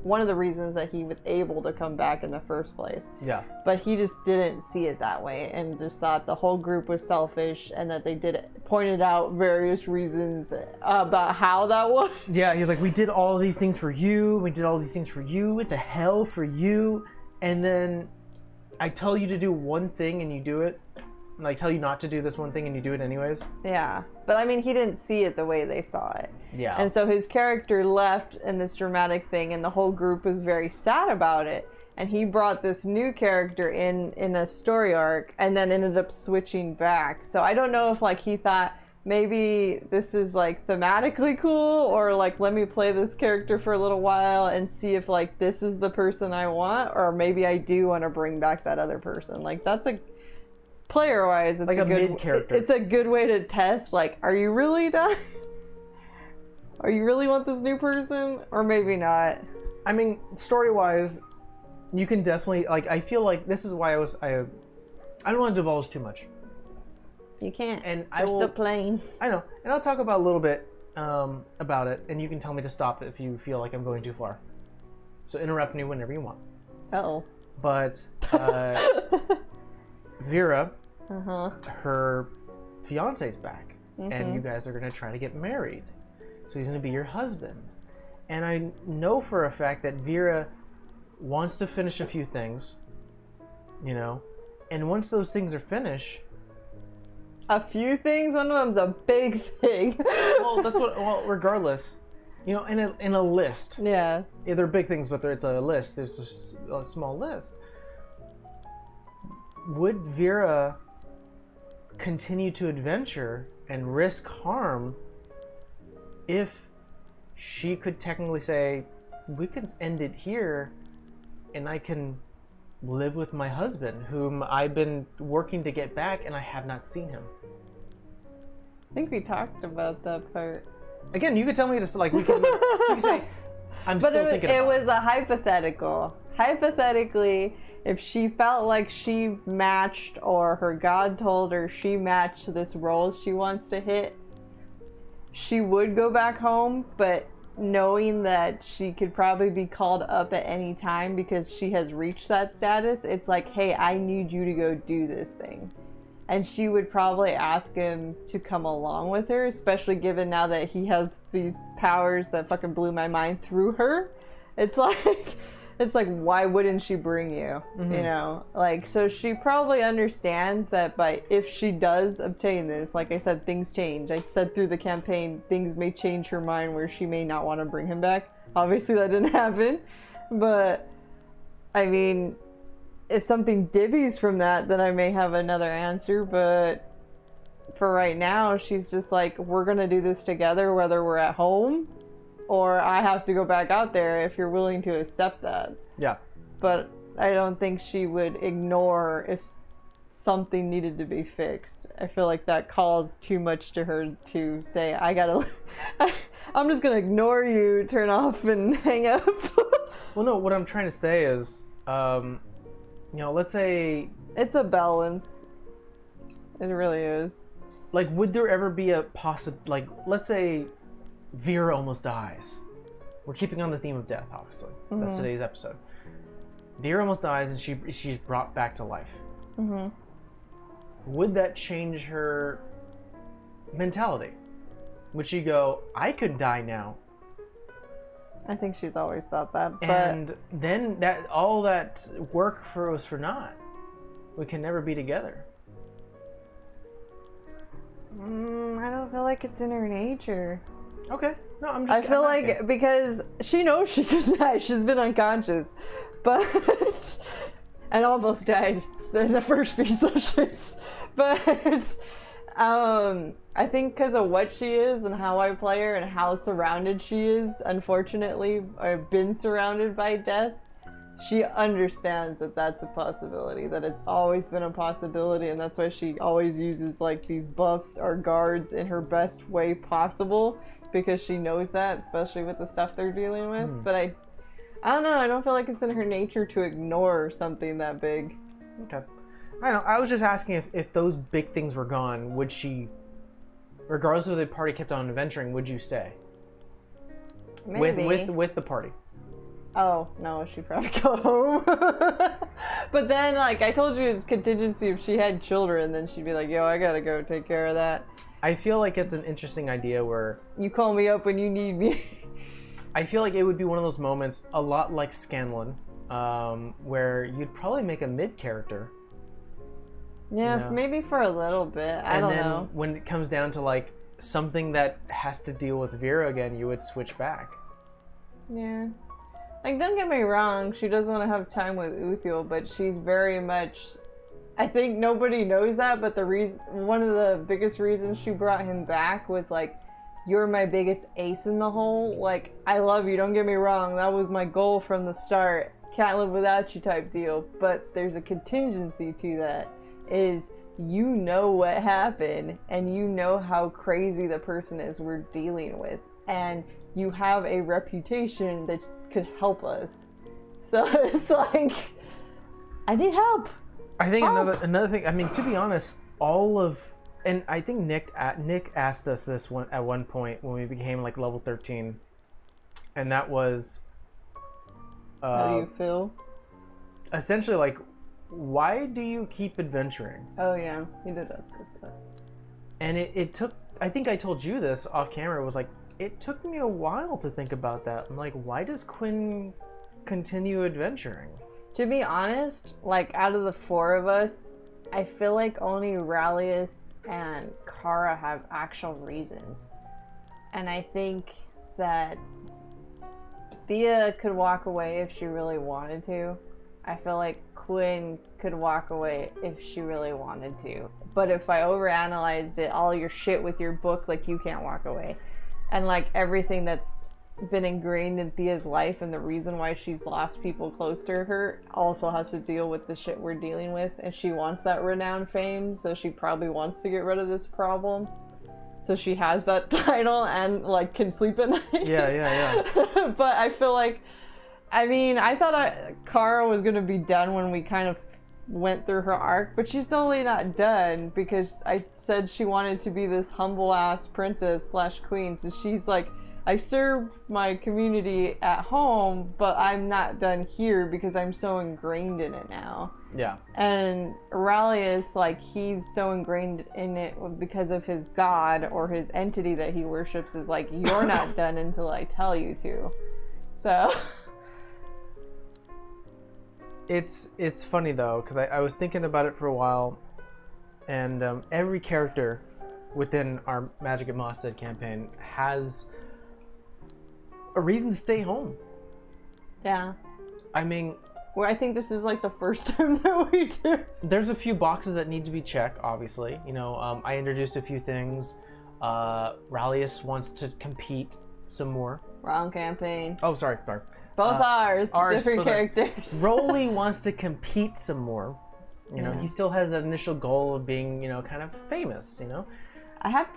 one of the reasons that he was able to come back in the first place. Yeah. But he just didn't see it that way, and just thought the whole group was selfish, and that they pointed out various reasons about how that was. Yeah, he's like, we did all these things for you, went to hell for you, and then I tell you to do one thing and you do it, and I tell you not to do this one thing and you do it anyways. Yeah, but I mean, he didn't see it the way they saw it. Yeah. And so his character left in this dramatic thing, and the whole group was very sad about it. And he brought this new character in a story arc, and then ended up switching back. So I don't know if, like, he thought maybe this is, like, thematically cool, or, like, let me play this character for a little while and see if, like, this is the person I want, or maybe I do want to bring back that other person. Like, that's a... Player-wise, it's like a mid good character. It's a good way to test, like, are you really done? Are you really want this new person? Or maybe not. I mean, story-wise, you can definitely, like, I feel like this is why I don't want to divulge too much. You can't. And We're still playing. I know. And I'll talk about a little bit about it, and you can tell me to stop if you feel like I'm going too far. So interrupt me whenever you want. Uh-oh. But Vera, her fiance's back, and you guys are going to try to get married. So he's going to be your husband. And I know for a fact that Vera wants to finish a few things, you know, and once those things are finished... A few things? One of them's a big thing. Well, regardless, you know, in a list. Yeah. Yeah, they're big things, but it's a list. There's a small list. Would Vera continue to adventure and risk harm if she could technically say, we can end it here and I can live with my husband, whom I've been working to get back and I have not seen him? I think we talked about that part. Again, you could tell me to, like, we can say, I'm still thinking about it. It was a hypothetical. Hypothetically, if she felt like she matched, or her god told her she matched this role she wants to hit, she would go back home, but knowing that she could probably be called up at any time because she has reached that status, it's like, hey, I need you to go do this thing. And she would probably ask him to come along with her, especially given now that he has these powers that fucking blew my mind through her. It's like, it's like, why wouldn't she bring you? You know, like, so she probably understands that if she does obtain this, like I said, things change. I said through the campaign, things may change her mind where she may not want to bring him back. Obviously that didn't happen, but I mean, if something divvies from that, then I may have another answer, but for right now, she's just like, we're gonna do this together, whether we're at home or I have to go back out there if you're willing to accept that. Yeah. But I don't think she would ignore if something needed to be fixed. I feel like that calls too much to her to say, I'm just gonna ignore you, turn off and hang up. Well, no, what I'm trying to say is, you know, let's say... It's a balance. It really is. Like, would there ever be a like, let's say Vera almost dies. We're keeping on the theme of death, obviously. That's today's episode. Vera almost dies and she's brought back to life. Would that change her mentality? Would she go, I could die now? I think she's always thought that. And then all that work was for naught. We can never be together. I don't feel like it's in her nature. Okay. No, I'm just... I feel like because she knows she could die. She's been unconscious. But... and almost died in the first few sessions. But... I think because of what she is and how I play her and how surrounded she is, unfortunately, or been surrounded by death, she understands that that's a possibility, that it's always been a possibility, and that's why she always uses like these buffs or guards in her best way possible, because she knows that, especially with the stuff they're dealing with. But I don't know, I don't feel like it's in her nature to ignore something that big. Okay. I don't know, I was just asking if those big things were gone, would she, regardless of the party kept on adventuring, would you stay? Maybe. With the party? Oh, no, she'd probably go home. But then, like, I told you it's contingency if she had children, then she'd be like, yo, I gotta go take care of that. I feel like it's an interesting idea where... You call me up when you need me. I feel like it would be one of those moments, a lot like Scanlan, where you'd probably make a mid-character. Yeah, You know? Maybe for a little bit. I don't know. And then when it comes down to, like, something that has to deal with Vera again, you would switch back. Yeah. Like, don't get me wrong, she does want to have time with Uthiel, but she's very much... I think nobody knows that, but one of the biggest reasons she brought him back was, like, you're my biggest ace in the hole. Like, I love you, don't get me wrong, that was my goal from the start. Can't live without you type deal. But there's a contingency to that, is you know what happened, and you know how crazy the person is we're dealing with. And you have a reputation that could help us. So it's like, I need help. I think another thing, I mean, to be honest, and I think Nick asked us this at one point when we became like level 13, and that was how do you feel? Essentially, like, why do you keep adventuring? Oh yeah, he did ask us that. And it took, I think I told you this off camera, it was like, it took me a while to think about that. I'm like, why does Quinn continue adventuring? To be honest, like, out of the four of us, I feel like only Rallius and Kara have actual reasons. And I think that Thea could walk away if she really wanted to. I feel like Quinn could walk away if she really wanted to. But if I overanalyzed it, all your shit with your book, like, you can't walk away. And, like, everything that's been ingrained in Thea's life and the reason why she's lost people close to her also has to deal with the shit we're dealing with. And she wants that renowned fame, so she probably wants to get rid of this problem. So she has that title and, like, can sleep at night. Yeah. But I feel like, I mean, I thought Kara was going to be done when we kind of went through her arc, but she's totally not done, because I said she wanted to be this humble ass princess / queen. So she's like, I serve my community at home, but I'm not done here because I'm so ingrained in it now. Yeah. And Rallius, like, he's so ingrained in it because of his god or his entity that he worships, is like, you're not done until I tell you to. So It's funny though, because I was thinking about it for a while, and every character within our Magic at Mosted campaign has a reason to stay home. Yeah. I mean, Well, I think this is like the first time that we do. there's a few boxes that need to be checked, obviously. You know, I introduced a few things. Rallius wants to compete some more. Wrong campaign. Oh, sorry. Both ours, different both ours. characters. Rolly wants to compete some more. You know, Yeah. he still has that initial goal of being, you know, kind of famous, you know? I have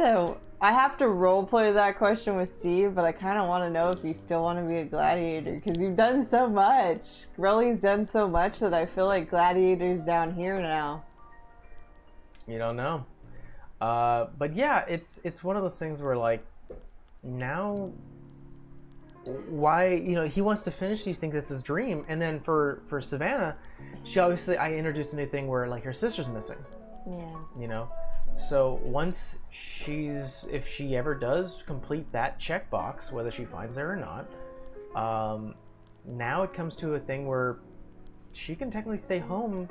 to role play that question with Steve, but I kind of want to know if you still want to be a gladiator, because you've done so much. Rolly's done so much that I feel like gladiator's down here now. You don't know. But yeah, it's one of those things where, like, now, why, you know, he wants to finish these things, it's his dream. And then for Savannah, I introduced a new thing where, like, her sister's missing. Yeah. You know? So once if she ever does complete that checkbox, whether she finds her or not, now it comes to a thing where she can technically stay home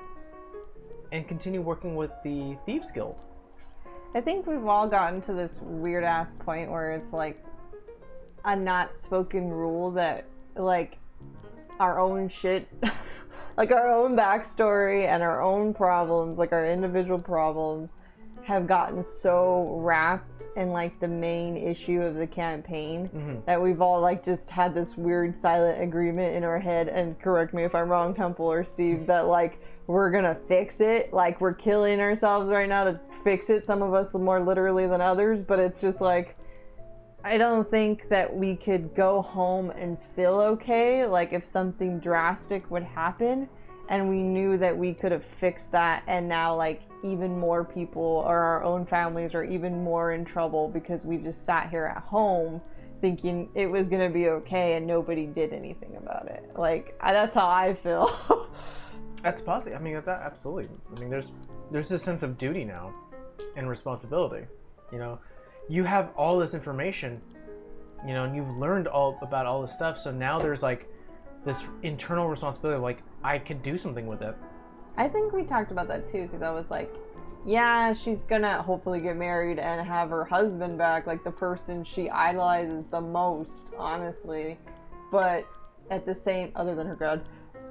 and continue working with the Thieves Guild. I think we've all gotten to this weird ass point where it's like a not spoken rule that, like, our own shit, like our own backstory and our own problems, like our individual problems, have gotten so wrapped in, like, the main issue of the campaign that we've all, like, just had this weird silent agreement in our head, and correct me if I'm wrong, Temple or Steve, that, like, we're gonna fix it. Like, we're killing ourselves right now to fix it, some of us more literally than others, but it's just like, I don't think that we could go home and feel okay, like, if something drastic would happen and we knew that we could have fixed that, and now, like, even more people or our own families are even more in trouble because we just sat here at home thinking it was gonna be okay and nobody did anything about it. Like, that's how I feel. That's possible. I mean, that's absolutely. I mean, there's this sense of duty now and responsibility. You know, you have all this information, you know, and you've learned all about all this stuff. So now there's, like, this internal responsibility of, like, I could do something with it. I think we talked about that too, because I was like, yeah, she's gonna hopefully get married and have her husband back, like the person she idolizes the most, honestly. But at the same, other than her god,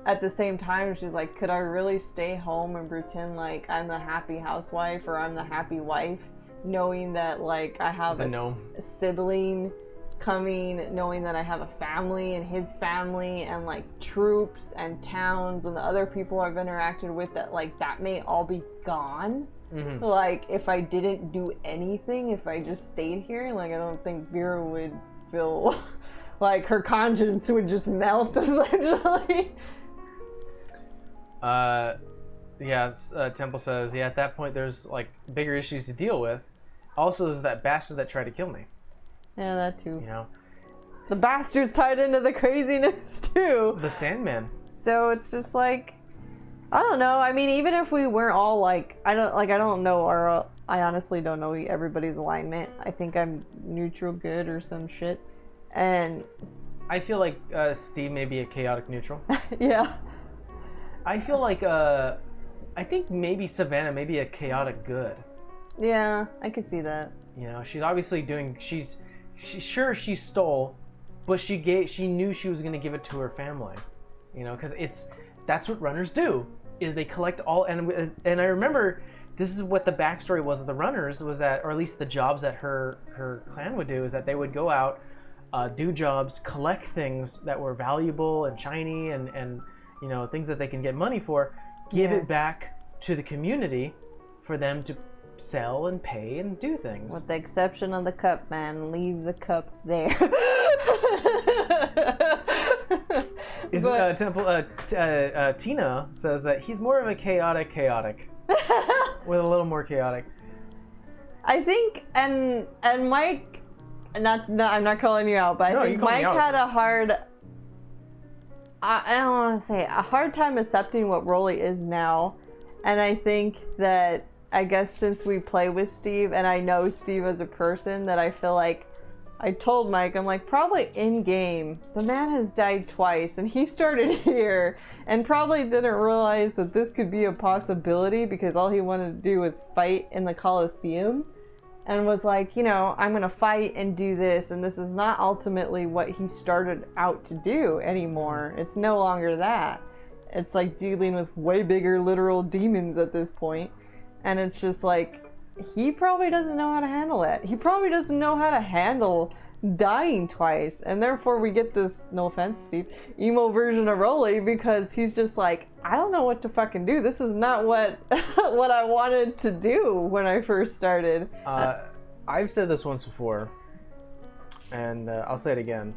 at the same time, she's like, could I really stay home and pretend like I'm the happy housewife or I'm the happy wife, knowing that, like, I have a sibling coming, knowing that I have a family and his family and, like, troops and towns and the other people I've interacted with, that, like, that may all be gone. Like, if I didn't do anything, if I just stayed here, like, I don't think Vera would feel like her conscience would just melt, essentially. Yes, Temple says, yeah, at that point there's, like, bigger issues to deal with. Also, there's that bastard that tried to kill me. Yeah, that too. You know? The bastard's tied into the craziness too. The Sandman. So it's just like, I don't know. I mean, even if we weren't all like, I honestly don't know everybody's alignment. I think I'm neutral good or some shit. And I feel like Steve may be a chaotic neutral. yeah. I feel like I think maybe Savannah may be a chaotic good. Yeah, I could see that. You know, she's obviously she stole, but she knew she was going to give it to her family. You know, because that's what runners do, is they collect all, and I remember this is what the backstory was of the runners, was that, or at least the jobs that her clan would do, is that they would go out, do jobs, collect things that were valuable and shiny and you know, things that they can get money for, give it back to the community for them to sell and pay and do things. With the exception of the cup, man. Leave the cup there. Tina says that he's more of a chaotic with a little more chaotic. I think, and Mike, I'm not calling you out, but I think Mike had a hard, I don't want to say, a hard time accepting what Rolly is now. And I think that, I guess since we play with Steve and I know Steve as a person, that I feel like I told Mike, I'm like, probably in game, the man has died twice, and he started here, and probably didn't realize that this could be a possibility because all he wanted to do was fight in the Coliseum, and was like, you know, I'm gonna fight and do this, and this is not ultimately what he started out to do anymore. It's no longer that. It's like dealing with way bigger literal demons at this point, and it's just like, he probably doesn't know how to handle it. He probably doesn't know how to handle dying twice. And therefore we get this, no offense, Steve, emo version of Rolly, because he's just like, I don't know what to fucking do. This is not what what I wanted to do when I first started. I've said this once before, and I'll say it again.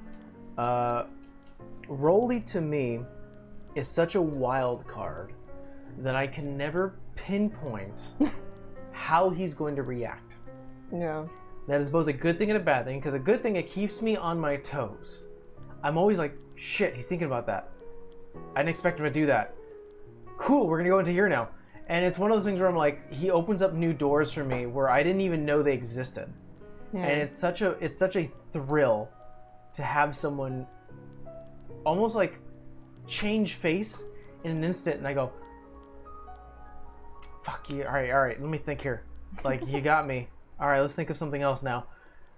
Rolly to me is such a wild card that I can never pinpoint how he's going to react. Yeah. That is both a good thing and a bad thing, because a good thing, it keeps me on my toes. I'm always like, shit, he's thinking about that. I didn't expect him to do that. Cool, we're gonna go into here now. And it's one of those things where I'm like, he opens up new doors for me where I didn't even know they existed. Yeah. And it's such a thrill to have someone almost like change face in an instant, and I go, fuck you, all right, let me think here. Like, you got me. All right, let's think of something else now.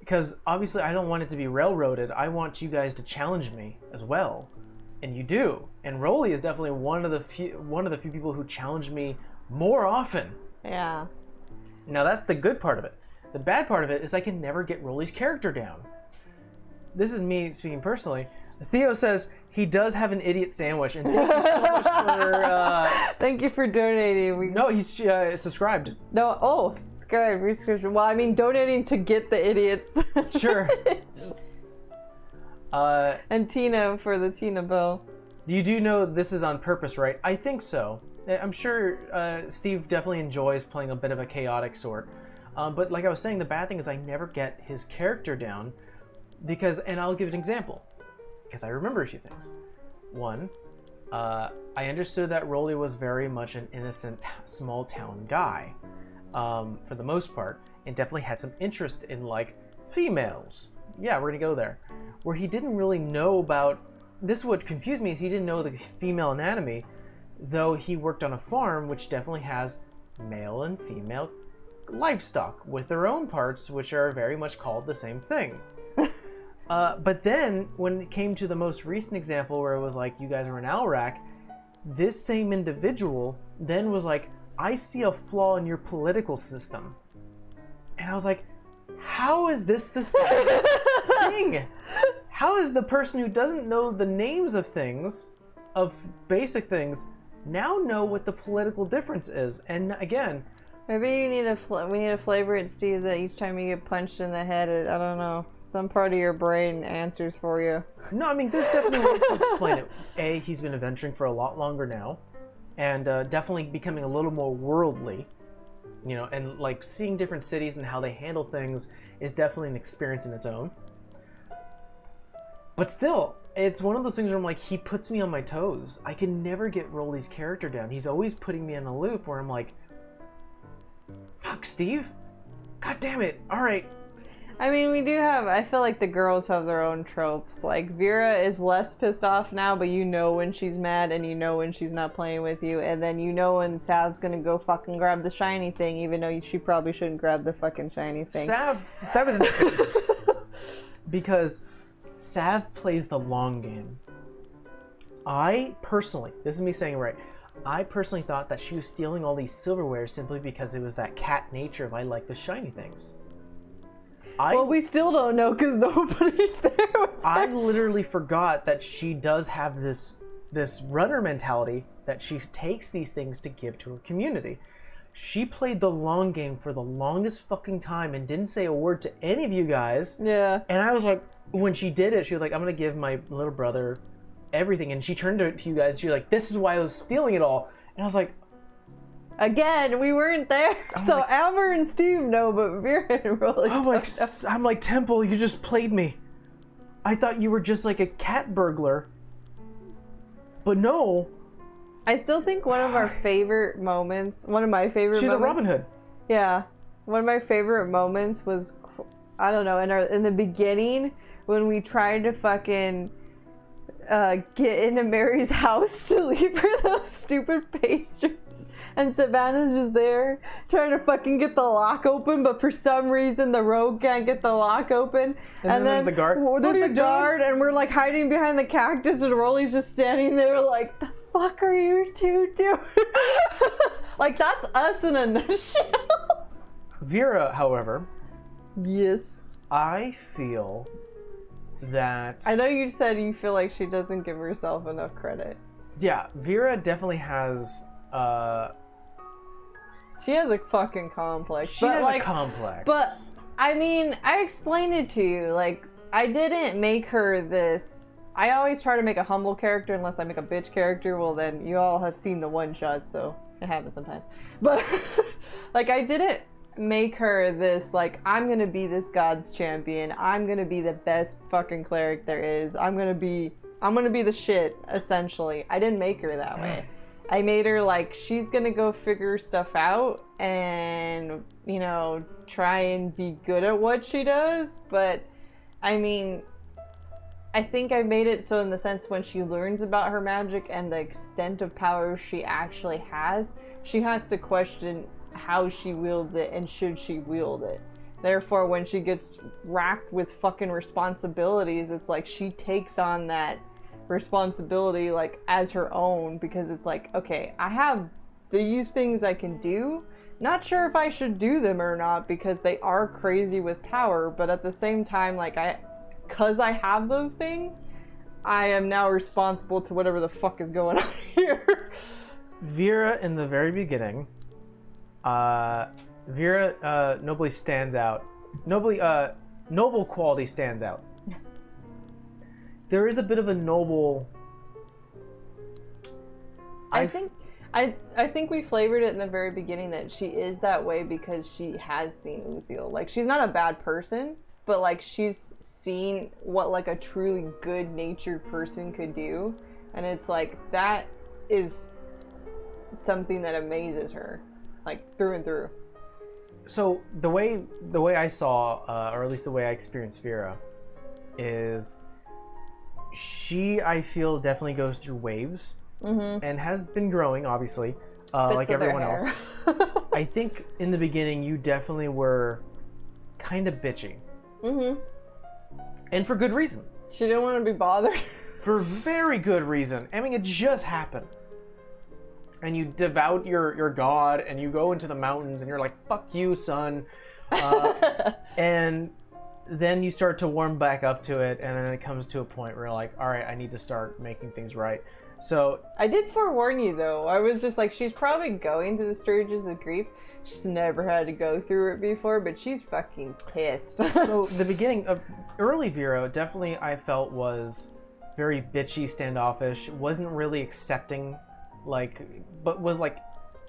Because obviously I don't want it to be railroaded. I want you guys to challenge me as well. And you do. And Rolly is definitely one of the few people who challenge me more often. Yeah. Now that's the good part of it. The bad part of it is I can never get Rolly's character down. This is me speaking personally. Theo says he does have an idiot sandwich, and thank you so much for. Thank you for donating. No, he's subscribed. No, subscribe. Well, I mean, donating to get the idiots. Sure. And Tina for the Tina bill. You do know this is on purpose, right? I think so. I'm sure Steve definitely enjoys playing a bit of a chaotic sort. But like I was saying, the bad thing is I never get his character down because, and I'll give an example. Because I remember a few things. One, I understood that Rolly was very much an innocent, small town guy, for the most part, and definitely had some interest in, like, females. Yeah, we're gonna go there. Where he didn't really know about, this is what confused me, is he didn't know the female anatomy, though he worked on a farm which definitely has male and female livestock with their own parts, which are very much called the same thing. But then, when it came to the most recent example where it was like, you guys were in Alrac, this same individual then was like, I see a flaw in your political system. And I was like, how is this the same thing? How is the person who doesn't know the names of things, of basic things, now know what the political difference is? And again... Maybe you need we need to flavor it, Steve, that each time you get punched in the head, I don't know, some part of your brain answers for you. No, I mean, there's definitely ways to explain it. A, he's been adventuring for a lot longer now, and definitely becoming a little more worldly, you know, and like seeing different cities and how they handle things is definitely an experience in its own. But still, it's one of those things where I'm like, he puts me on my toes. I can never get Rolly's character down. He's always putting me in a loop where I'm like, fuck, Steve? God damn it. All right. I mean, I feel like the girls have their own tropes. Like, Vera is less pissed off now, but you know when she's mad and you know when she's not playing with you. And then you know when Sav's gonna go fucking grab the shiny thing, even though she probably shouldn't grab the fucking shiny thing. Sav is interesting. Because Sav plays the long game. I personally, this is me saying it right, I personally thought that she was stealing all these silverware simply because it was that cat nature of I like the shiny things. Well, we still don't know because nobody's there. I literally forgot that she does have this runner mentality that she takes these things to give to her community. She played the long game for the longest fucking time and didn't say a word to any of you guys. Yeah. And I was like, when she did it, she was like, I'm going to give my little brother everything. And she turned to you guys and she was like, this is why I was stealing it all. And I was like, again, we weren't there. So like, Amber and Steve know, but Vera and Rolly I'm like, Temple, you just played me. I thought you were just like a cat burglar. But no. I still think one of my favorite moments. She's a Robin Hood. Yeah. One of my favorite moments was I don't know, in the beginning when we tried to fucking get into Mary's house to leave her those stupid pastries, and Savannah's just there trying to fucking get the lock open, but for some reason the rogue can't get the lock open. And then there's the guard. There's the guard, and we're like hiding behind the cactus, and Rolly's just standing there like, the fuck are you two doing? Like, that's us in a nutshell. Vera, however, Yes. I feel that... I know you said you feel like she doesn't give herself enough credit. Yeah, Vera definitely has... She has a fucking complex. She has a complex. But, I mean, I explained it to you. Like, I didn't make her this... I always try to make a humble character unless I make a bitch character. Well, then you all have seen the one shot, so it happens sometimes. But, like, I didn't make her this, like, I'm gonna be this god's champion. I'm gonna be the best fucking cleric there is. I'm gonna be the shit, essentially. I didn't make her that way. I made her like, she's gonna go figure stuff out and, you know, try and be good at what she does. But, I mean, I think I made it so in the sense when she learns about her magic and the extent of power she actually has, she has to question how she wields it and should she wield it. Therefore, when she gets racked with fucking responsibilities, it's like she takes on that responsibility like as her own, because it's like, okay, I have these things I can do. Not sure if I should do them or not because they are crazy with power, but at the same time, like, because I have those things, I am now responsible to whatever the fuck is going on here. Vera, in the very beginning, Vera nobly stands out. Noble quality stands out. There is a bit of a noble... I think we flavored it in the very beginning that she is that way because she has seen Uthiel. Like, she's not a bad person, but, like, she's seen what, like, a truly good-natured person could do. And it's like, that is something that amazes her, like, through and through. So, the way I saw, or at least the way I experienced Vera, is she, I feel, definitely goes through waves. Mm-hmm. And has been growing, obviously, like everyone else. I think in the beginning, you definitely were kind of bitchy. Mm-hmm. And for good reason. She didn't want to be bothered. For very good reason. I mean, it just happened. And you devout your god, and you go into the mountains, and you're like, fuck you, son. And then you start to warm back up to it, and then it comes to a point where you're like, all right, I need to start making things right. So I did forewarn you, though. I was just like, she's probably going through the stages of grief. She's never had to go through it before, but she's fucking pissed. So the beginning of early Vera, definitely I felt was very bitchy, standoffish, wasn't really accepting, like, but was like,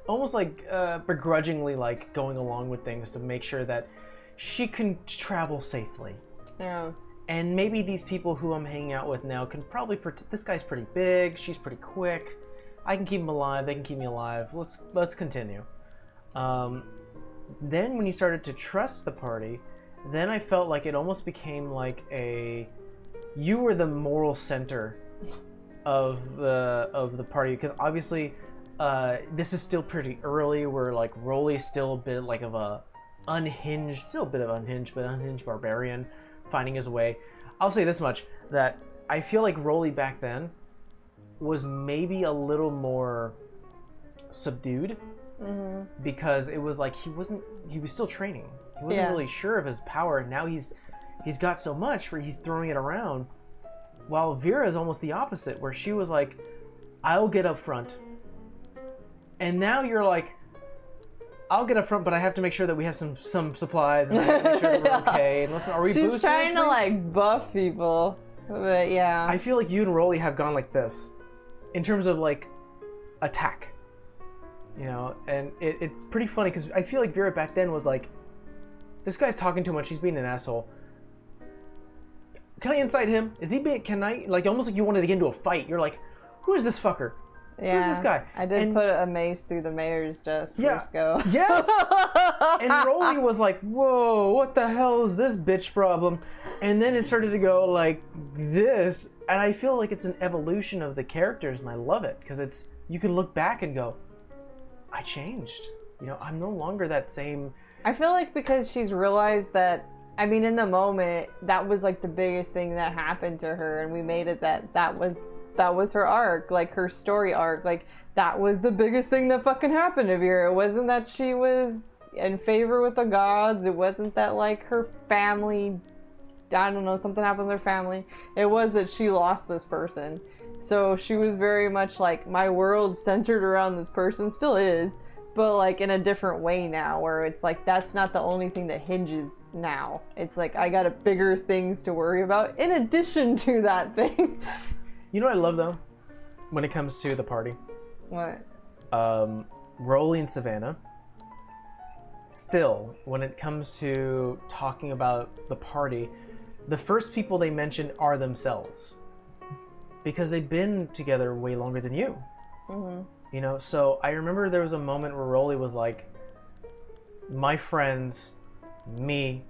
almost like begrudgingly like going along with things to make sure that she can travel safely. Yeah. And maybe these people who I'm hanging out with now can probably this guy's pretty big, she's pretty quick, I can keep him alive, they can keep me alive, let's continue. Then when you started to trust the party, then I felt like it almost became like you were the moral center of the party, because obviously this is still pretty early, where like Rolly's still a bit like of a unhinged barbarian, finding his way. I'll say this much, that I feel like Rolly back then was maybe a little more subdued, because it was like he was still training. He wasn't really sure of his power, and now he's got so much where he's throwing it around. While Vera is almost the opposite, where she was like, I'll get up front. And now you're like, I'll get up front, but I have to make sure that we have some supplies, and I have to make sure that we're okay. And listen, are we boosted? She's trying to, like, buff people. But, yeah. I feel like you and Rolly have gone like this, in terms of, like, attack. You know, and it's pretty funny, because I feel like Vera back then was like, this guy's talking too much, he's being an asshole. Can I incite him? Is he being, can I, like, almost like you wanted to get into a fight. You're like, who is this fucker? Yeah. Who's this guy? I did And- put a mace through the mayor's desk first go. Yes. And Rolly was like, "Whoa, what the hell is this bitch problem?" And then it started to go like this, and I feel like it's an evolution of the characters, and I love it because it's you can look back and go, "I changed. You know, I'm no longer that same." I feel like because she's realized that, I mean, in the moment, that was like the biggest thing that happened to her, and we made it that was her arc, like her story arc. Like, that was the biggest thing that fucking happened to her. It wasn't that she was in favor with the gods. It wasn't that, like, her family, I don't know, something happened to their family. It was that she lost this person. So she was very much like, my world centered around this person, still is, but like in a different way now, where it's like, that's not the only thing that hinges now. It's like, I got bigger things to worry about in addition to that thing. You know what I love though, when it comes to the party, What? Rolly and Savannah. Still, when it comes to talking about the party, the first people they mention are themselves, because they've been together way longer than you. Mm-hmm. You know, so I remember there was a moment where Rolly was like, my friends, me,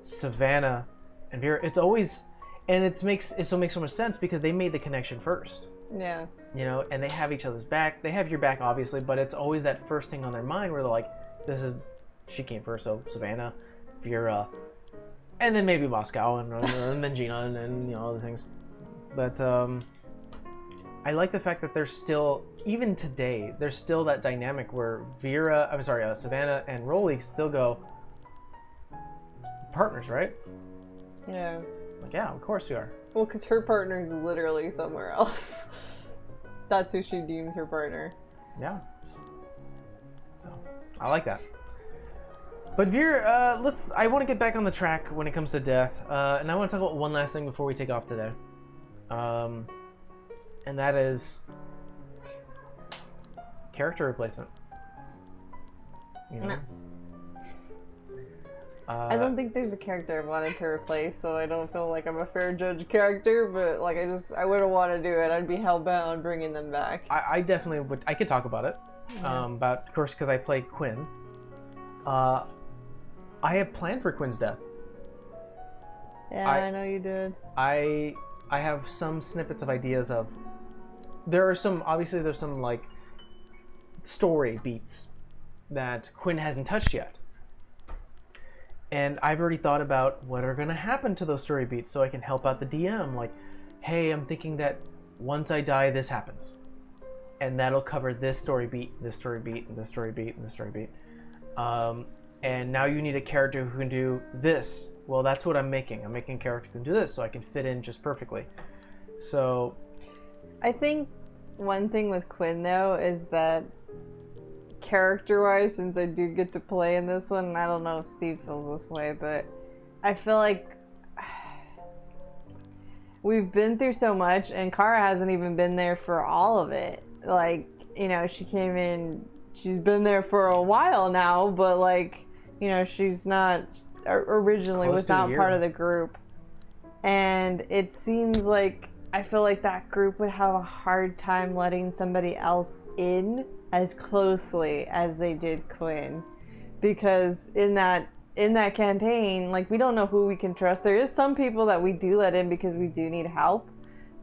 Savannah, and Vera. It's always, and it makes so much sense because they made the connection first. Yeah. You know, and they have each other's back. They have your back, obviously, but it's always that first thing on their mind where they're like, she came first, so Savannah, Vera, and then maybe Moscow, and then Gina, and you know, other things. But I like the fact that there's still, even today, there's still that dynamic where Savannah and Rolly still go, partners, right? Yeah. Like, yeah, of course we are. Well, because her partner's literally somewhere else. That's who she deems her partner. Yeah. So, I like that. But Vera, I want to get back on the track when it comes to death, and I want to talk about one last thing before we take off today. And that is character replacement. You know? No. I don't think there's a character I wanted to replace, so I don't feel like I'm a fair judge character, but like I wouldn't want to do it. I'd be hell-bent on bringing them back. I definitely would. I could talk about it. Of course, because I play Quinn. I have planned for Quinn's death. Yeah, I know you did. I have some snippets of ideas of. There's some like story beats that Quinn hasn't touched yet. And I've already thought about what are going to happen to those story beats so I can help out the DM. Like, hey, I'm thinking that once I die, this happens. And that'll cover this story beat, this story beat, and this story beat, and this story beat. And now you need a character who can do this. Well, that's what I'm making. I'm making a character who can do this so I can fit in just perfectly. So I think one thing with Quinn, though, is that character-wise, since I do get to play in this one, and I don't know if Steve feels this way, but I feel like we've been through so much, and Kara hasn't even been there for all of it. Like, you know, she came in, she's been there for a while now, but like, you know, she's not, originally was not part of the group. And it seems like, I feel like that group would have a hard time letting somebody else in as closely as they did Quinn, because in that campaign, like, we don't know who we can trust. There is some people that we do let in because we do need help,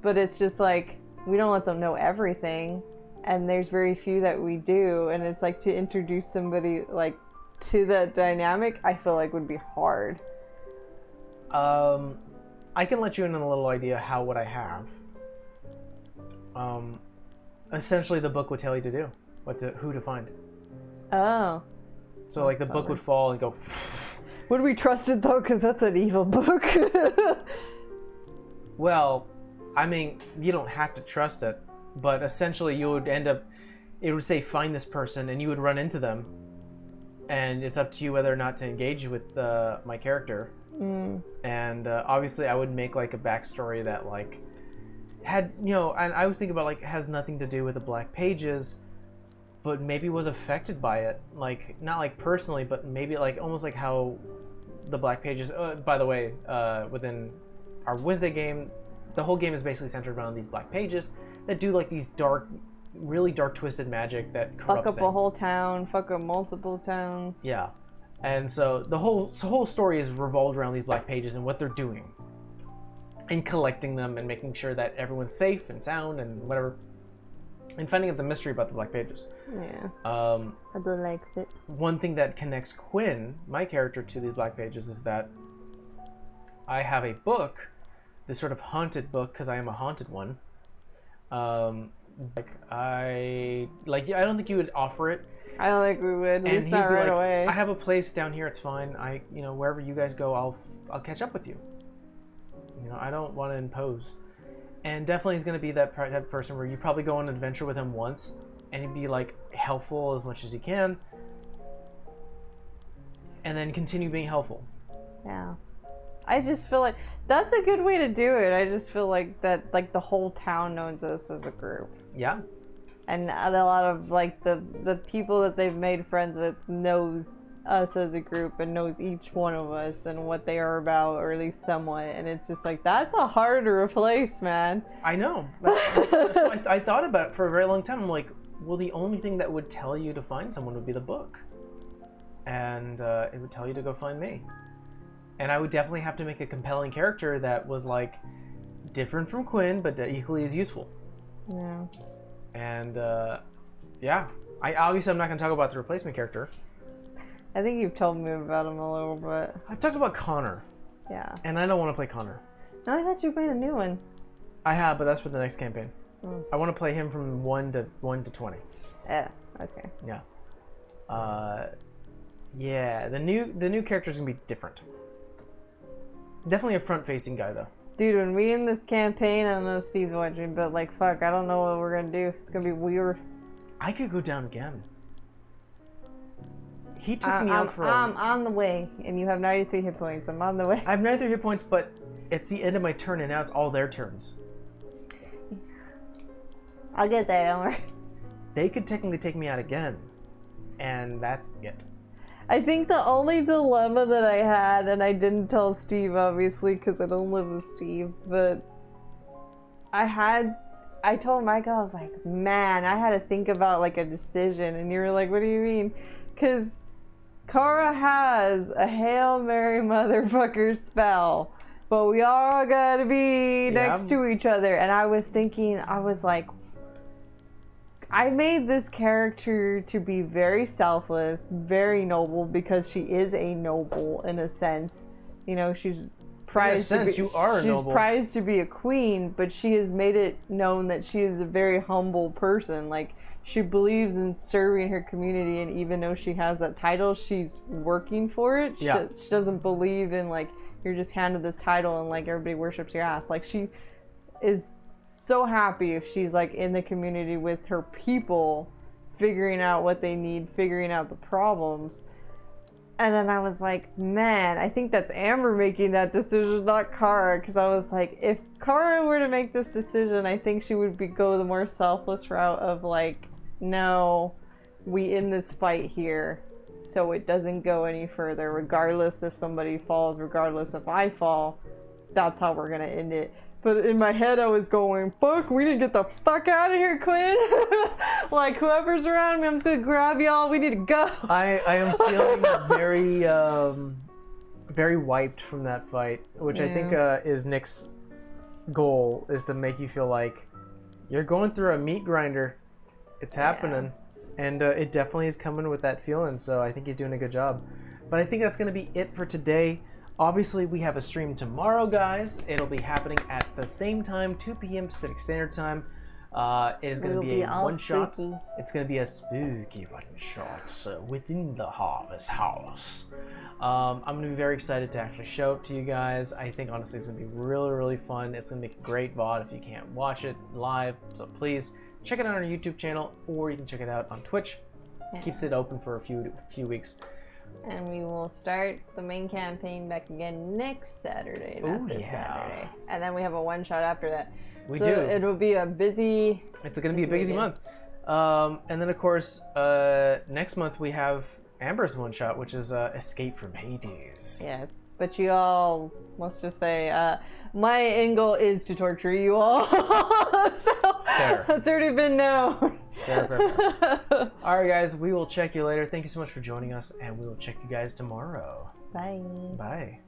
but it's just like, we don't let them know everything, and there's very few that we do, and it's like, to introduce somebody like to that dynamic, I feel like would be hard. I can let you in on a little idea what I have. Essentially, the book would tell you to do who to find. Oh. So, like, the book would fall and go. Would we trust it though? Because that's an evil book. Well, I mean, you don't have to trust it, but essentially, you would end up. It would say, "Find this person," and you would run into them, and it's up to you whether or not to engage with my character. And obviously, I would make like a backstory that like had, you know, and I was thinking about like has nothing to do with the Black Pages, but maybe was affected by it, like not like personally, but maybe like almost like how the Black Pages. By the way, within our Wednesday game, the whole game is basically centered around these Black Pages that do like these dark really dark, twisted magic that Fuck corrupts up things. a whole town, fuck up multiple towns. Yeah. And so the whole story is revolved around these black pages and what they're doing. And collecting them and making sure that everyone's safe and sound and whatever. And finding out the mystery about the black pages. Yeah. I don't like it. One thing that connects Quinn, my character, to these black pages is that I have a book, this sort of haunted book, because I am a haunted one. I don't think you would offer it. I don't think we would. At And least he'd not be right like, away. I have a place down here. It's fine. Wherever you guys go, I'll catch up with you. I don't want to impose. And definitely he's going to be that type of person where you probably go on an adventure with him once, and he'd be like helpful as much as he can, and then continue being helpful. Yeah. I just feel like that's a good way to do it. I just feel like that, like the whole town knows us as a group. Yeah. And a lot of like the people that they've made friends with knows us as a group and knows each one of us and what they are about, or at least somewhat. And it's just like, that's a hard to replace, man. I know. So I thought about it for a very long time. I'm like, well, the only thing that would tell you to find someone would be the book. And it would tell you to go find me. And I would definitely have to make a compelling character that was like different from Quinn, but equally as useful. Yeah. And yeah, I'm not going to talk about the replacement character. I think you've told me about him a little bit. I've talked about Connor. Yeah. And I don't want to play Connor. No, I thought you made a new one. I have, but that's for the next campaign. Mm. I want to play him from 1 to 20. Yeah. Okay. Yeah. Yeah. The new character's gonna be different. Definitely a front-facing guy though. Dude, when we end this campaign, I don't know if Steve's watching, but like, fuck, I don't know what we're gonna do. It's gonna be weird. I could go down again. He took me out for I'm on the way, and you have 93 hit points. I'm on the way. I have 93 hit points, but it's the end of my turn, and now it's all their turns. I'll get there, don't worry. They could technically take me out again, and that's it. I think the only dilemma that I had, and I didn't tell Steve, obviously, because I don't live with Steve, but I told Michael, I was like, man, I had to think about like a decision, and you were like, what do you mean? Because Kara has a Hail Mary motherfucker spell, but we all gotta be next to each other. And I was thinking, I was like, I made this character to be very selfless, very noble, because she is a noble in a sense. She's prized to be, you are she's noble. prized to be a queen, but she has made it known that she is a very humble person. Like, she believes in serving her community, and even though she has that title, she's working for it. She doesn't believe in like, you're just handed this title and like everybody worships your ass. Like, she is so happy if she's like in the community with her people, figuring out what they need, figuring out the problems. And then I was like, man, I think that's Amber making that decision, not Kara. Because I was like, if Kara were to make this decision, I think she would go the more selfless route of like, no, we end this fight here so it doesn't go any further, regardless if somebody falls, regardless if I fall. That's how we're gonna end it. But in my head I was going, fuck, we need to get the fuck out of here, Quinn. Like, whoever's around me, I'm just gonna grab y'all, we need to go. I am feeling very very wiped from that fight, which I think is Nick's goal, is to make you feel like you're going through a meat grinder. It's happening. And it definitely is coming with that feeling, so I think he's doing a good job. But I think that's going to be it for today. Obviously, we have a stream tomorrow, guys. It'll be happening at the same time, 2 p.m. Pacific Standard Time. It is going to be a one-shot. It's going to be a spooky one-shot within the Harvest House. I'm going to be very excited to actually show it to you guys. I think, honestly, it's going to be really, really fun. It's going to make a great VOD if you can't watch it live. So please check it out on our YouTube channel, or you can check it out on Twitch. Keeps it open for a few weeks. And we will start the main campaign back again next Saturday, not this Saturday. And then we have a one-shot after that. We do. It'll be a busy... It's going to be a busy month. And then, of course, next month we have Amber's one-shot, which is Escape from Hades. Yes, but you all, let's just say, my end goal is to torture you all. So Fair. it's already been known. Fair, fair, fair. All right, guys, we will check you later. Thank you so much for joining us, and we will check you guys tomorrow. Bye. Bye.